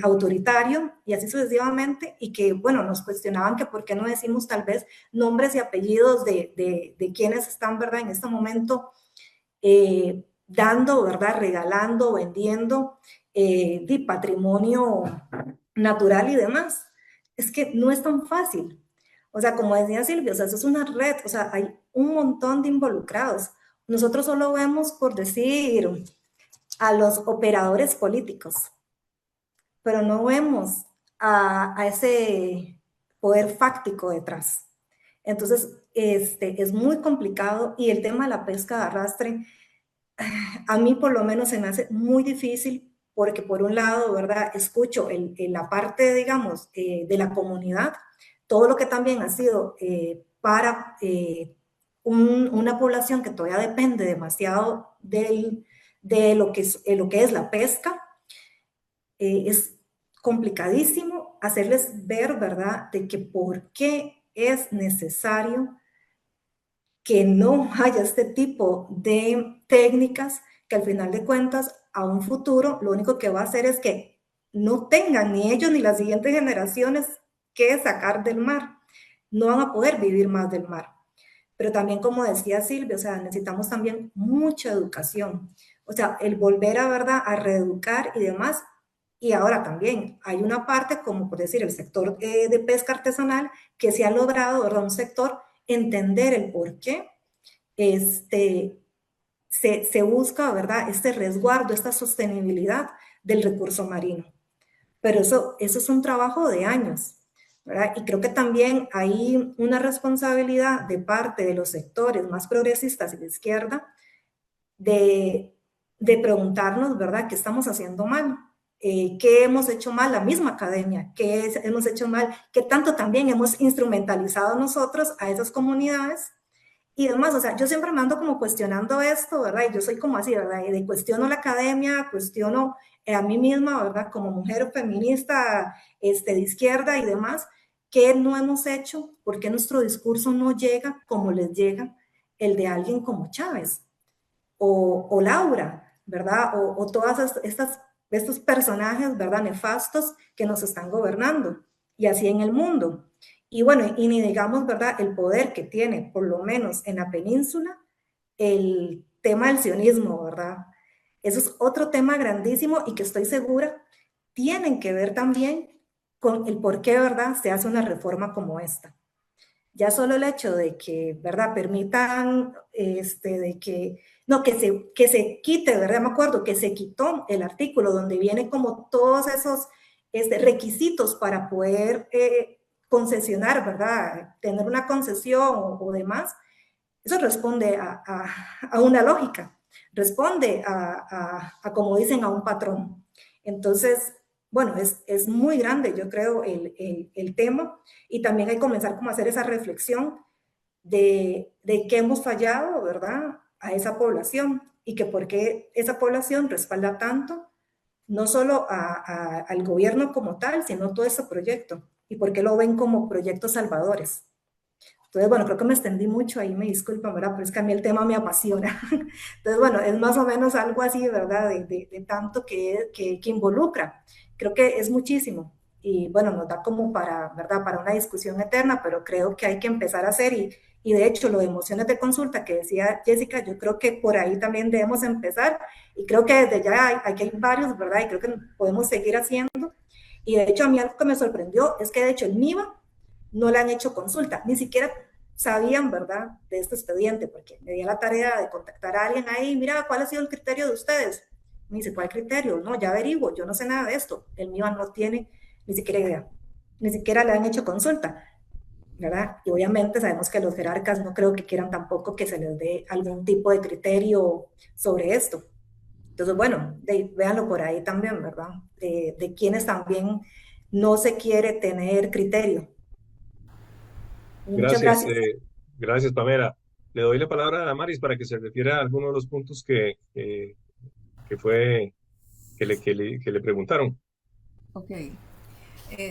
autoritario, y así sucesivamente, y que, bueno, nos cuestionaban que por qué no decimos tal vez nombres y apellidos de quienes están, ¿verdad?, en este momento dando, ¿verdad?, regalando, vendiendo de patrimonio natural y demás. Es que no es tan fácil. O sea, como decía Silvia, o sea, eso es una red, o sea, hay un montón de involucrados. Nosotros solo vemos, por decir, a los operadores políticos, pero no vemos a ese poder fáctico detrás. Entonces, es muy complicado, y el tema de la pesca de arrastre, a mí por lo menos se me hace muy difícil, porque por un lado, ¿verdad?, escucho la parte, digamos, de la comunidad, todo lo que también ha sido para una población que todavía depende demasiado de lo que es la pesca. Es complicadísimo hacerles ver, ¿verdad?, de que por qué es necesario que no haya este tipo de técnicas, que al final de cuentas a un futuro lo único que va a hacer es que no tengan ni ellos ni las siguientes generaciones que sacar del mar. No van a poder vivir más del mar. pero también, como decía Silvia, o sea, necesitamos también mucha educación. O sea, el volver a, ¿verdad?, a reeducar y demás. Y ahora también hay una parte, como por decir, el sector de pesca artesanal, que se ha logrado, ¿verdad?, un sector, entender el por qué este, se busca, ¿verdad?, este resguardo, esta sostenibilidad del recurso marino. Pero eso es un trabajo de años, ¿verdad? Y creo que también hay una responsabilidad de parte de los sectores más progresistas y de izquierda de, de preguntarnos, ¿verdad?, qué estamos haciendo mal, qué hemos hecho mal, la misma academia, qué hemos hecho mal, qué tanto también hemos instrumentalizado nosotros a esas comunidades y demás. O sea, yo siempre me ando como cuestionando esto, ¿verdad? Y yo soy como así, ¿verdad? Y de cuestiono la academia, cuestiono a mí misma, ¿verdad? Como mujer feminista, de izquierda y demás, ¿qué no hemos hecho? ¿Por qué nuestro discurso no llega como les llega el de alguien como Chávez o Laura, ¿verdad? O todas estos personajes, ¿verdad?, nefastos que nos están gobernando, y así en el mundo. Y bueno, y ni digamos, ¿verdad?, el poder que tiene, por lo menos en la península, el tema del sionismo, ¿verdad? Eso es otro tema grandísimo y que estoy segura tienen que ver también con el por qué, ¿verdad?, se hace una reforma como esta. Ya solo el hecho de que, ¿verdad?, permitan, de que, no, que se quite, ¿verdad? Me acuerdo que se quitó el artículo donde viene como todos esos requisitos para poder concesionar, ¿verdad?, tener una concesión o demás. Eso responde a una lógica, responde como dicen, a un patrón. Entonces, bueno, es muy grande, yo creo, el tema, y también hay que comenzar como a hacer esa reflexión de qué hemos fallado, ¿verdad?, a esa población, y que por qué esa población respalda tanto, no solo al gobierno como tal, sino todo ese proyecto, y por qué lo ven como proyectos salvadores. Entonces, bueno, creo que me extendí mucho ahí, me disculpan, ¿verdad? Pero es que a mí el tema me apasiona. Entonces, bueno, es más o menos algo así, ¿verdad? De tanto que involucra. Creo que es muchísimo. Y bueno, nos da como para, ¿verdad?, para una discusión eterna, pero creo que hay que empezar a hacer. Y de hecho, lo de mociones de consulta que decía Jessica, yo creo que por ahí también debemos empezar. Y creo que desde ya aquí hay varios, ¿verdad? Y creo que podemos seguir haciendo. Y de hecho, a mí algo que me sorprendió es que de hecho el MIBA no le han hecho consulta, ni siquiera sabían, ¿verdad?, de este expediente, porque me di la tarea de contactar a alguien ahí, mira, ¿cuál ha sido el criterio de ustedes? Me dice, ¿cuál criterio? No, ya averiguo, yo no sé nada de esto. El mío no tiene ni siquiera idea, ni siquiera le han hecho consulta, ¿verdad? Y obviamente sabemos que los jerarcas no creo que quieran tampoco que se les dé algún tipo de criterio sobre esto. Entonces, bueno, véanlo por ahí también, ¿verdad? De quienes también no se quiere tener criterio. Muchas Gracias, gracias. gracias, Pamela. Le doy la palabra a Damaris para que se refiera a alguno de los puntos que fue, que le preguntaron. Ok.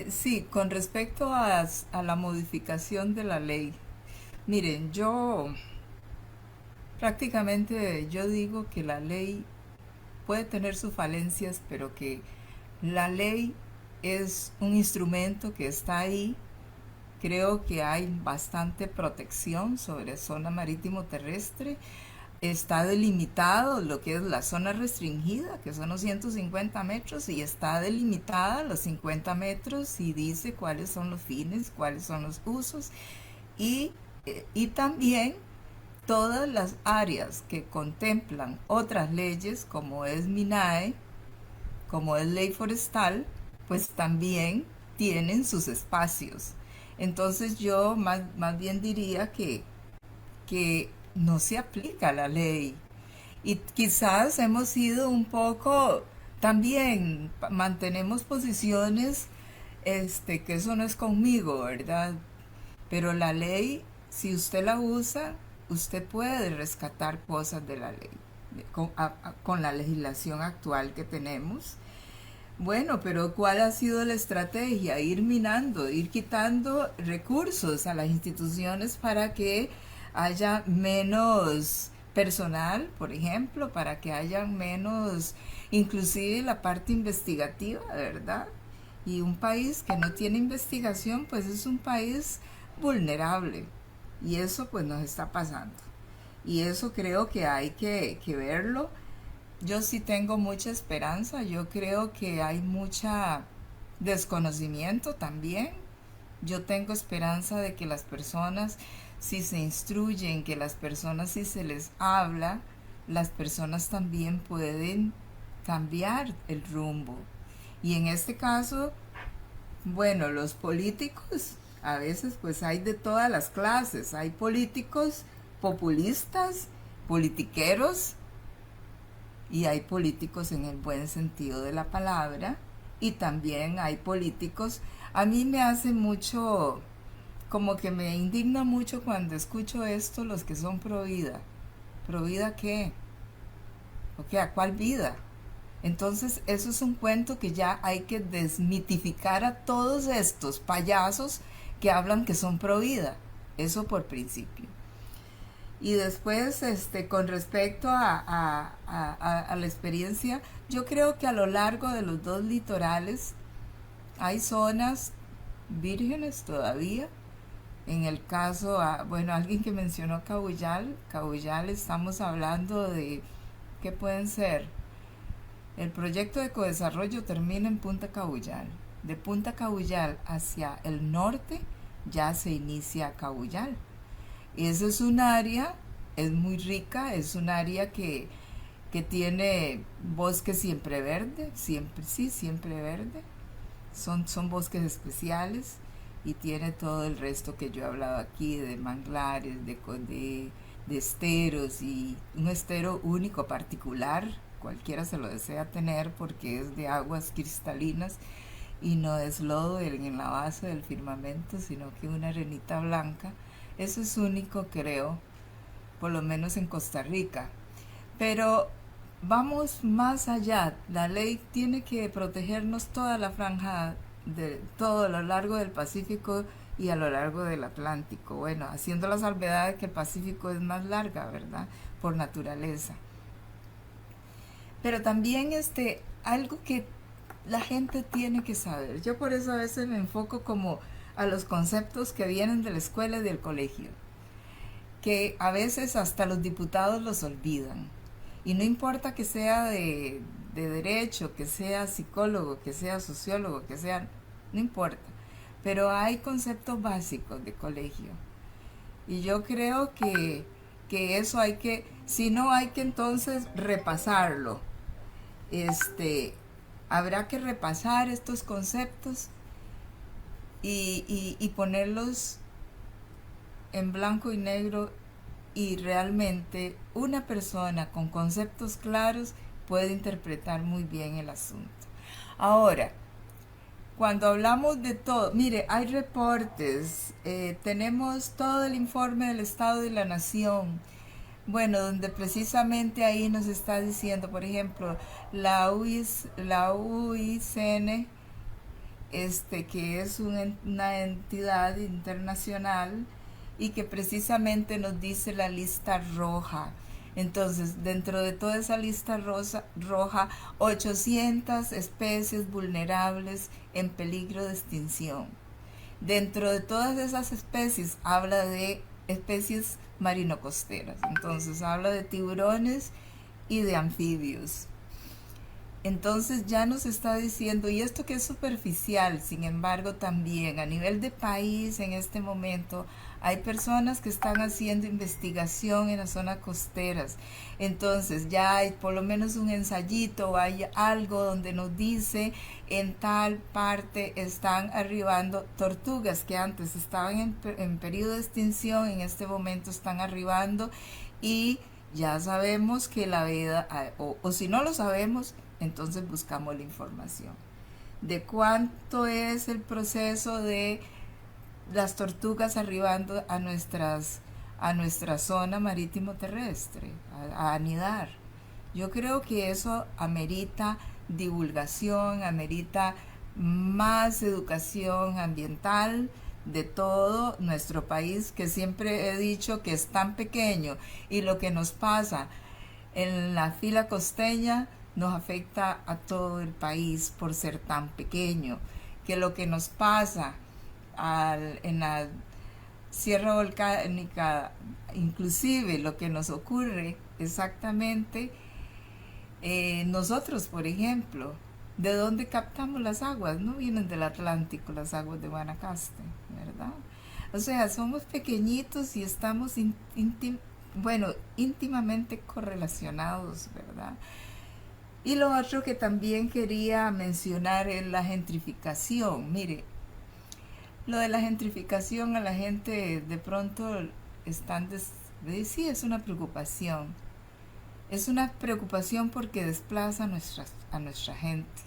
Sí, con respecto a la modificación de la ley. Miren, yo prácticamente yo digo que la ley puede tener sus falencias, pero que la ley es un instrumento que está ahí. Creo que hay bastante protección sobre zona marítimo terrestre. Está delimitado lo que es la zona restringida, que son los 150 metros, y está delimitada los 50 metros y dice cuáles son los fines, cuáles son los usos, y, y también todas las áreas que contemplan otras leyes, como es MINAE, como es ley forestal, pues también tienen sus espacios. Entonces yo más bien diría que no se aplica la ley. Y quizás hemos sido un poco, también mantenemos posiciones, que eso no es conmigo, ¿verdad? Pero la ley, si usted la usa, usted puede rescatar cosas de la ley, con la legislación actual que tenemos. Bueno, pero ¿cuál ha sido la estrategia? Ir minando, ir quitando recursos a las instituciones para que haya menos personal, por ejemplo, para que haya menos, inclusive la parte investigativa, ¿verdad? Y un país que no tiene investigación, pues es un país vulnerable. Y eso pues nos está pasando. Y eso creo que hay que verlo. Yo sí tengo mucha esperanza, yo creo que hay mucha desconocimiento también. Yo tengo esperanza de que las personas, si se instruyen, que las personas, si se les habla, las personas también pueden cambiar el rumbo. Y en este caso, bueno, los políticos, a veces pues hay de todas las clases. Hay políticos populistas, politiqueros, y hay políticos en el buen sentido de la palabra, y también hay políticos. A mí me hace mucho, como que me indigna mucho cuando escucho esto, los que son pro vida. ¿Pro vida qué? ¿O ¿a cuál vida? Entonces eso es un cuento que ya hay que desmitificar a todos estos payasos que hablan que son pro vida. Eso por principio. Y después, con respecto a la experiencia, yo creo que a lo largo de los dos litorales hay zonas vírgenes todavía. En el caso, bueno, alguien que mencionó Cabullal, estamos hablando de, ¿qué pueden ser? El proyecto de ecodesarrollo termina en Punta Cabullal. De Punta Cabullal hacia el norte ya se inicia Cabullal. Esa es un área, es muy rica, es un área que tiene bosque siempre verde, siempre verde. Son bosques especiales y tiene todo el resto que yo he hablado aquí de manglares, de esteros, y un estero único particular, cualquiera se lo desea tener porque es de aguas cristalinas y no es lodo en la base del firmamento, sino que una arenita blanca. Eso es único, creo, por lo menos en Costa Rica. Pero vamos más allá. La ley tiene que protegernos toda la franja, de todo a lo largo del Pacífico y a lo largo del Atlántico. Bueno, haciendo la salvedad de que el Pacífico es más larga, ¿verdad? Por naturaleza. Pero también algo que la gente tiene que saber. Yo por eso a veces me enfoco como a los conceptos que vienen de la escuela y del colegio, que a veces hasta los diputados los olvidan. Y no importa que sea de derecho, que sea psicólogo, que sea sociólogo, que sea, no importa. Pero hay conceptos básicos de colegio. Y yo creo que eso hay que, si no hay que entonces repasarlo. Habrá que repasar estos conceptos y ponerlos en blanco y negro, y realmente una persona con conceptos claros puede interpretar muy bien el asunto. Ahora, cuando hablamos de todo, mire, hay reportes, tenemos todo el informe del Estado de la Nación, bueno, donde precisamente ahí nos está diciendo, por ejemplo, la UICN, que es una entidad internacional y que precisamente nos dice la lista roja. Entonces, dentro de toda esa lista roja, 800 especies vulnerables en peligro de extinción. Dentro de todas esas especies habla de especies marino-costeras. Entonces, habla de tiburones y de anfibios. Entonces ya nos está diciendo, y esto que es superficial, sin embargo también a nivel de país en este momento hay personas que están haciendo investigación en las zonas costeras. Entonces ya hay por lo menos un ensayito o hay algo donde nos dice en tal parte están arribando tortugas que antes estaban en periodo de extinción, en este momento están arribando, y ya sabemos que la vida, o si no lo sabemos, entonces buscamos la información de cuánto es el proceso de las tortugas arribando a nuestra zona marítimo terrestre, a anidar. Yo creo que eso amerita divulgación, amerita más educación ambiental de todo nuestro país, que siempre he dicho que es tan pequeño, y lo que nos pasa en la fila costeña nos afecta a todo el país por ser tan pequeño, que lo que nos pasa en la Sierra volcánica, inclusive lo que nos ocurre exactamente, nosotros, por ejemplo, ¿de dónde captamos las aguas? No vienen del Atlántico, las aguas de Guanacaste, ¿verdad? O sea, somos pequeñitos y estamos íntimamente correlacionados, ¿verdad? Y lo otro que también quería mencionar es la gentrificación. Mire, lo de la gentrificación a la gente de pronto sí, es una preocupación. Es una preocupación porque desplaza a nuestra gente.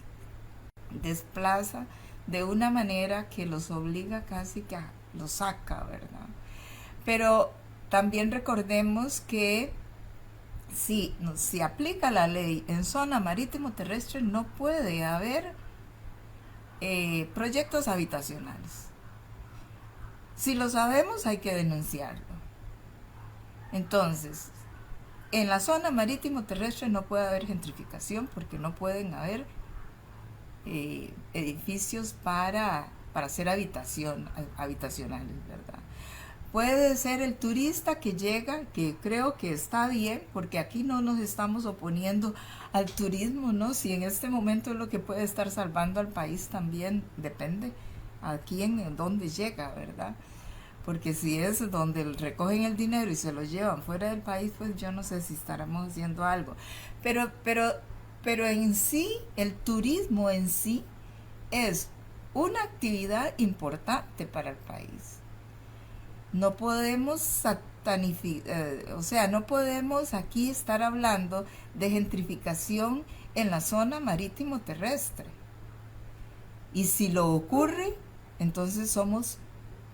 Desplaza de una manera que los obliga casi que los saca, ¿verdad? Pero también recordemos que si se aplica la ley en zona marítimo terrestre no puede haber proyectos habitacionales. Si lo sabemos hay que denunciarlo. Entonces, en la zona marítimo terrestre no puede haber gentrificación porque no pueden haber edificios para hacer habitacionales, ¿verdad? Puede ser el turista que llega, que creo que está bien, porque aquí no nos estamos oponiendo al turismo, ¿no? Si en este momento es lo que puede estar salvando al país también, depende a quién, dónde llega, ¿verdad? Porque si es donde recogen el dinero y se lo llevan fuera del país, pues yo no sé si estaremos haciendo algo. Pero en sí, el turismo en sí es una actividad importante para el país. No podemos no podemos aquí estar hablando de gentrificación en la zona marítimo terrestre. Y si lo ocurre, entonces somos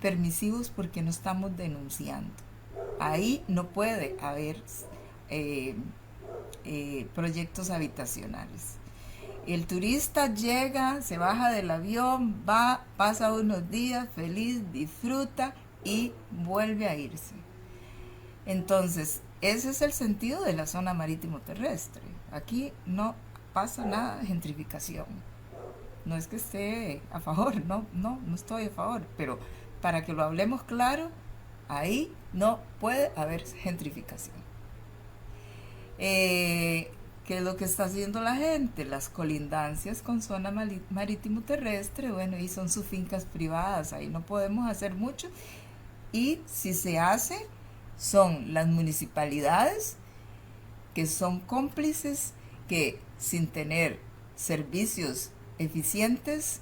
permisivos porque no estamos denunciando. Ahí no puede haber proyectos habitacionales. El turista llega, se baja del avión, va, pasa unos días feliz, disfruta y vuelve a irse. Entonces, ese es el sentido de la zona marítimo terrestre. Aquí no pasa nada de gentrificación. No es que esté a favor, no estoy a favor, pero para que lo hablemos claro, ahí no puede haber gentrificación. ¿Qué es lo que está haciendo la gente? Las colindancias con zona marítimo terrestre, bueno, y son sus fincas privadas, ahí no podemos hacer mucho. Y si se hace, son las municipalidades que son cómplices, que sin tener servicios eficientes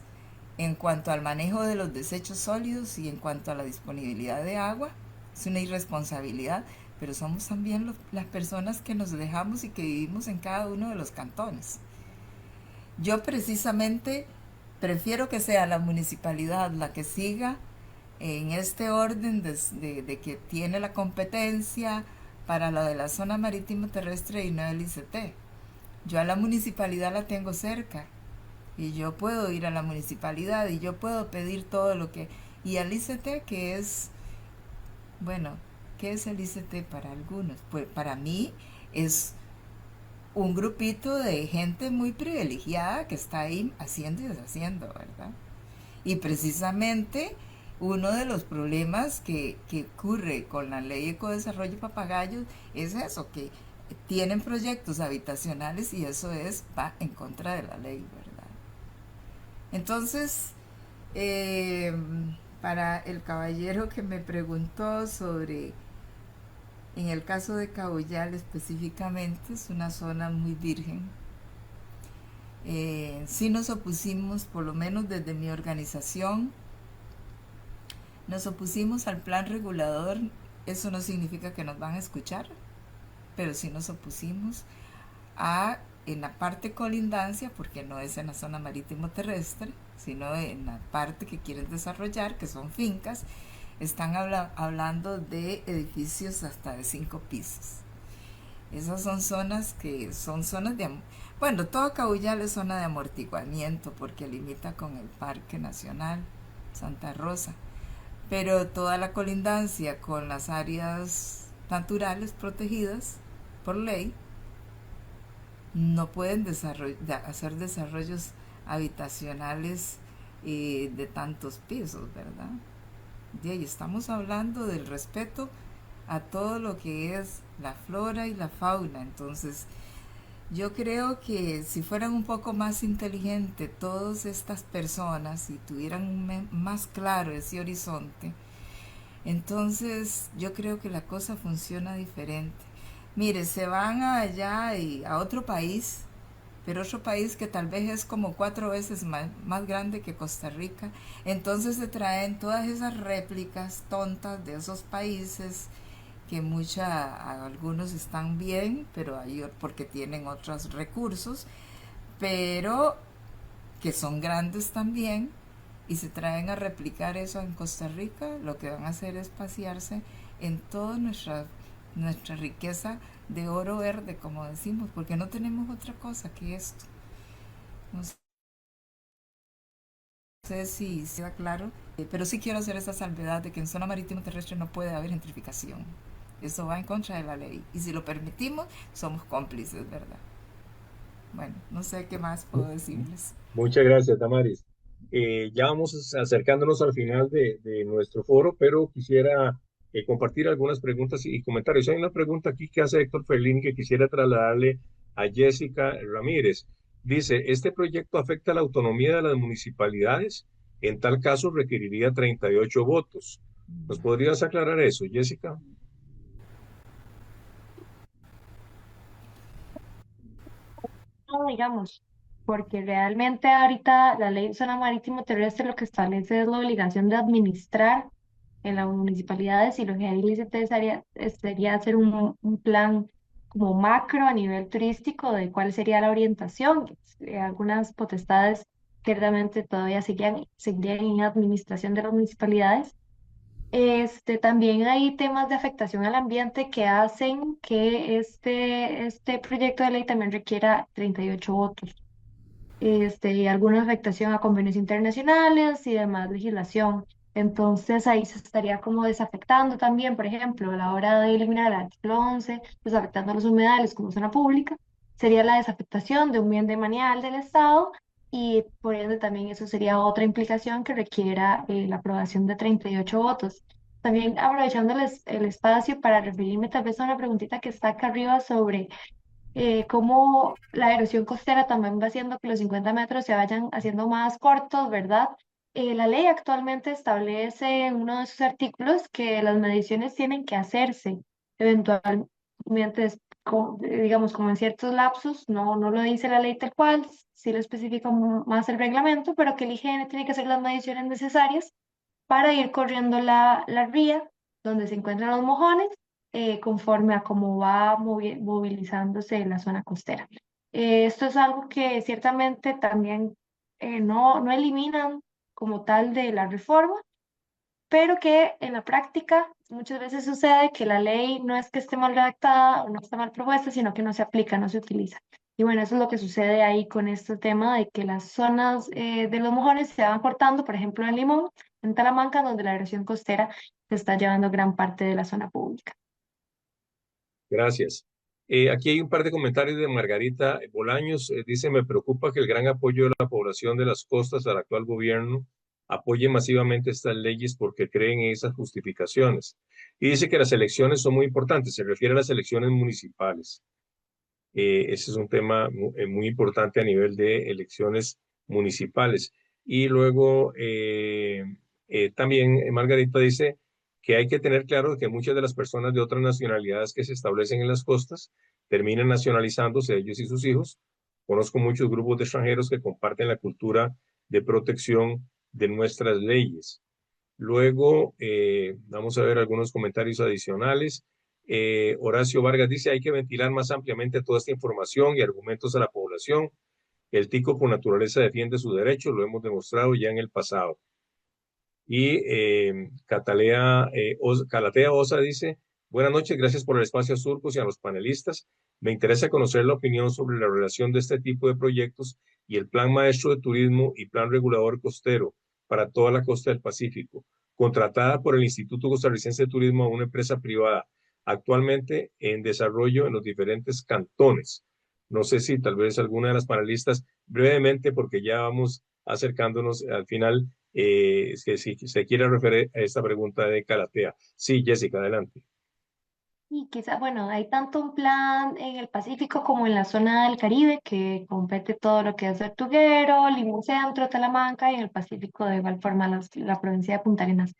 en cuanto al manejo de los desechos sólidos y en cuanto a la disponibilidad de agua, es una irresponsabilidad, pero somos también las personas que nos dejamos y que vivimos en cada uno de los cantones. Yo precisamente prefiero que sea la municipalidad la que siga en este orden de que tiene la competencia para lo de la zona marítimo terrestre y no el ICT. Yo a la municipalidad la tengo cerca y yo puedo ir a la municipalidad y yo puedo pedir todo lo que... Y al ICT, que es, bueno, ¿qué es el ICT para algunos? Pues para mí es un grupito de gente muy privilegiada que está ahí haciendo y deshaciendo, ¿verdad? Y precisamente uno de los problemas que ocurre con la ley de ecodesarrollo papagayos es eso, que tienen proyectos habitacionales y eso va en contra de la ley, ¿verdad? Entonces, para el caballero que me preguntó sobre, en el caso de Caboyal específicamente, es una zona muy virgen. Sí nos opusimos, por lo menos desde mi organización, nos opusimos al plan regulador. Eso no significa que nos van a escuchar, pero sí nos opusimos en la parte colindancia, porque no es en la zona marítimo terrestre, sino en la parte que quieren desarrollar, que son fincas. Están hablando de edificios hasta de 5 pisos. Esas son zonas que son zonas de... Bueno, todo Caboyal es zona de amortiguamiento porque limita con el Parque Nacional Santa Rosa. Pero toda la colindancia con las áreas naturales protegidas por ley no pueden hacer desarrollos habitacionales de tantos pisos, ¿verdad? Y ahí estamos hablando del respeto a todo lo que es la flora y la fauna. Entonces, yo creo que si fueran un poco más inteligentes todas estas personas y tuvieran más claro ese horizonte, entonces yo creo que la cosa funciona diferente. Mire, se van allá y a otro país, pero otro país que tal vez es como 4 veces más grande que Costa Rica. Entonces se traen todas esas réplicas tontas de esos países que algunos están bien, pero hay porque tienen otros recursos, pero que son grandes también, y se traen a replicar eso en Costa Rica. Lo que van a hacer es pasearse en toda nuestra riqueza de oro verde, como decimos, porque no tenemos otra cosa que esto. No sé si queda claro, pero sí quiero hacer esa salvedad de que en zona marítimo terrestre no puede haber gentrificación. Eso va en contra de la ley. Y si lo permitimos, somos cómplices, ¿verdad? Bueno, no sé qué más puedo decirles. Muchas gracias, Damaris. Ya vamos acercándonos al final de nuestro foro, pero quisiera compartir algunas preguntas y comentarios. Hay una pregunta aquí que hace Héctor Ferlini que quisiera trasladarle a Jessica Ramírez. Dice, ¿este proyecto afecta la autonomía de las municipalidades? En tal caso, requeriría 38 votos. ¿Nos podrías aclarar eso, Jessica? No, digamos, porque realmente ahorita la ley de zona marítimo terrestre lo que establece es la obligación de administrar en las municipalidades, y lo que ahí dice sería hacer un plan como macro a nivel turístico de cuál sería la orientación. Algunas potestades ciertamente todavía seguirían en administración de las municipalidades. También hay temas de afectación al ambiente que hacen que este proyecto de ley también requiera 38 votos. Y alguna afectación a convenios internacionales y demás legislación. Entonces ahí se estaría como desafectando también, por ejemplo, a la hora de eliminar el artículo 11, desafectando los humedales como zona pública, sería la desafectación de un bien de manial del Estado, y por ende también eso sería otra implicación que requiera la aprobación de 38 votos. También aprovechando el espacio para referirme tal vez a una preguntita que está acá arriba sobre cómo la erosión costera también va haciendo que los 50 metros se vayan haciendo más cortos, ¿verdad? La ley actualmente establece en uno de sus artículos que las mediciones tienen que hacerse eventualmente, digamos, como en ciertos lapsos. No lo dice la ley tal cual, sí lo especifica más el reglamento, pero que el IGN tiene que hacer las mediciones necesarias para ir corriendo la ría donde se encuentran los mojones, conforme a cómo va movilizándose la zona costera. Esto es algo que ciertamente también no eliminan como tal de la reforma, pero que en la práctica muchas veces sucede que la ley no es que esté mal redactada o no está mal propuesta, sino que no se aplica, no se utiliza. Y bueno, eso es lo que sucede ahí con este tema de que las zonas de los mojones se van cortando, por ejemplo en Limón, en Talamanca, donde la erosión costera se está llevando gran parte de la zona pública. Gracias. Aquí hay un par de comentarios de Margarita Bolaños. Dice, me preocupa que el gran apoyo de la población de las costas al actual gobierno apoye masivamente estas leyes porque creen en esas justificaciones. Y dice que las elecciones son muy importantes. Se refiere a las elecciones municipales. Ese es un tema muy importante a nivel de elecciones municipales. Y luego también Margarita dice que hay que tener claro que muchas de las personas de otras nacionalidades que se establecen en las costas terminan nacionalizándose ellos y sus hijos. Conozco muchos grupos de extranjeros que comparten la cultura de protección de nuestras leyes. Luego, vamos a ver algunos comentarios adicionales. Horacio Vargas dice, hay que ventilar más ampliamente toda esta información y argumentos a la población. El tico por naturaleza defiende sus derechos, lo hemos demostrado ya en el pasado. Y Calatea Osa dice, buenas noches, gracias por el espacio a Surcos y a los panelistas. Me interesa conocer la opinión sobre la relación de este tipo de proyectos y el Plan Maestro de Turismo y Plan Regulador Costero para toda la costa del Pacífico, contratada por el Instituto Costarricense de Turismo a una empresa privada, actualmente en desarrollo en los diferentes cantones. No sé si tal vez alguna de las panelistas, brevemente, porque ya vamos acercándonos al final, Es que si se quiere referir a esta pregunta de Calatea. Sí, Jessica, adelante. Y quizá, bueno, hay tanto un plan en el Pacífico como en la zona del Caribe que compete todo lo que es Tortuguero, Limón Centro, Talamanca y en el Pacífico de igual forma la provincia de Punta Arenas.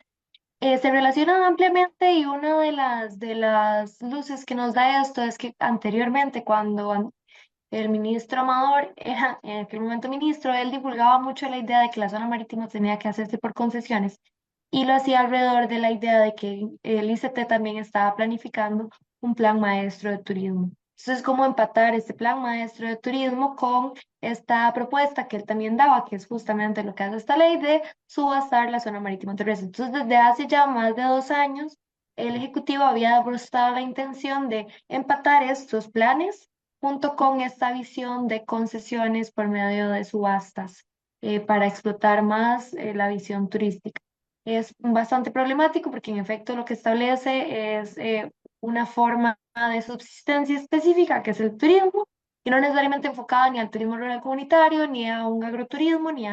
Se relacionan ampliamente y una de las luces que nos da esto es que anteriormente, el ministro Amador era en aquel momento ministro, él divulgaba mucho la idea de que la zona marítima tenía que hacerse por concesiones y lo hacía alrededor de la idea de que el ICT también estaba planificando un plan maestro de turismo. Entonces, ¿cómo empatar este plan maestro de turismo con esta propuesta que él también daba, que es justamente lo que hace esta ley de subastar la zona marítima terrestre? Entonces, desde hace ya más de 2 años, el Ejecutivo había demostrado la intención de empatar estos planes junto con esta visión de concesiones por medio de subastas para explotar más la visión turística. Es bastante problemático porque en efecto lo que establece es una forma de subsistencia específica, que es el turismo, y no necesariamente enfocada ni al turismo rural comunitario, ni a un agroturismo, ni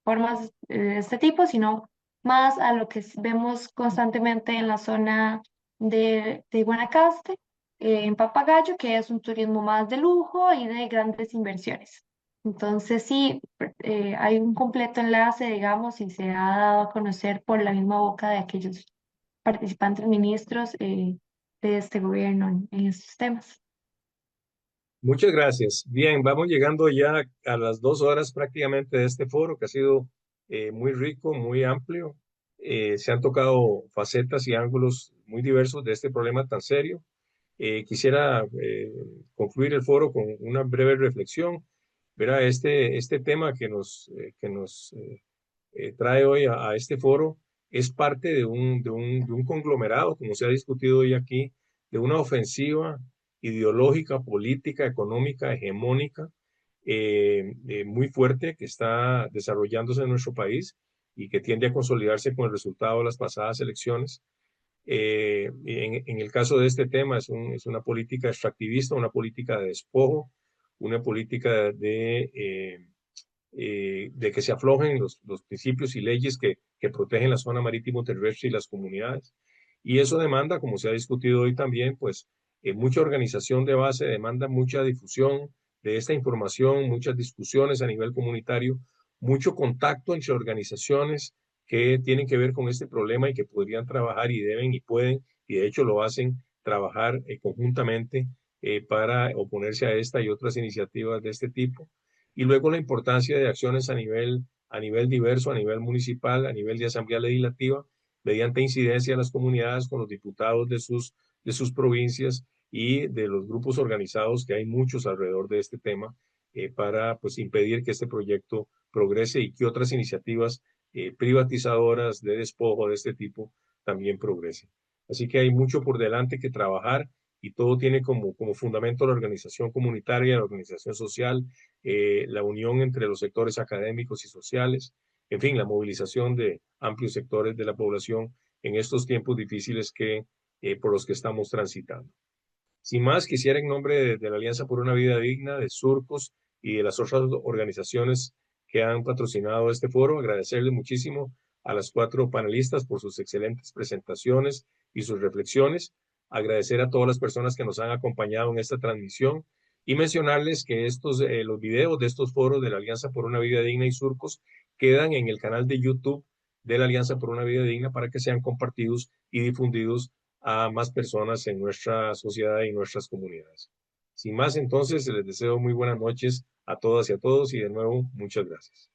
formas de este tipo, sino más a lo que vemos constantemente en la zona de Guanacaste, en Papagayo, que es un turismo más de lujo y de grandes inversiones. Entonces, sí, hay un completo enlace, digamos, y se ha dado a conocer por la misma boca de aquellos participantes ministros de este gobierno en estos temas. Muchas gracias. Bien, vamos llegando ya a las 2 horas prácticamente de este foro, que ha sido muy rico, muy amplio. Se han tocado facetas y ángulos muy diversos de este problema tan serio. Quisiera concluir el foro con una breve reflexión. Verá, este tema que nos trae hoy a este foro es parte de un conglomerado, como se ha discutido hoy aquí, de una ofensiva ideológica, política, económica, hegemónica, muy fuerte que está desarrollándose en nuestro país y que tiende a consolidarse con el resultado de las pasadas elecciones. En el caso de este tema es una política extractivista, una política de despojo, una política de que se aflojen los principios y leyes que protegen la zona marítimo terrestre y las comunidades. Y eso demanda, como se ha discutido hoy también, pues mucha organización de base, demanda mucha difusión de esta información, muchas discusiones a nivel comunitario, mucho contacto entre organizaciones que tienen que ver con este problema y que podrían trabajar y deben y pueden, y de hecho lo hacen, trabajar conjuntamente para oponerse a esta y otras iniciativas de este tipo. Y luego la importancia de acciones a nivel diverso, a nivel municipal, a nivel de asamblea legislativa, mediante incidencia en las comunidades con los diputados de sus provincias y de los grupos organizados, que hay muchos alrededor de este tema, para pues impedir que este proyecto progrese y que otras iniciativas privatizadoras de despojo de este tipo también progresen. Así que hay mucho por delante que trabajar y todo tiene como fundamento la organización comunitaria, la organización social, la unión entre los sectores académicos y sociales, en fin, la movilización de amplios sectores de la población en estos tiempos difíciles por los que estamos transitando. Sin más, quisiera en nombre de la Alianza por una Vida Digna, de Surcos y de las otras organizaciones que han patrocinado este foro, agradecerle muchísimo a las 4 panelistas por sus excelentes presentaciones y sus reflexiones, agradecer a todas las personas que nos han acompañado en esta transmisión y mencionarles que los videos de estos foros de la Alianza por una Vida Digna y Surcos quedan en el canal de YouTube de la Alianza por una Vida Digna para que sean compartidos y difundidos a más personas en nuestra sociedad y nuestras comunidades. Sin más, entonces, les deseo muy buenas noches a todas y a todos y de nuevo, muchas gracias.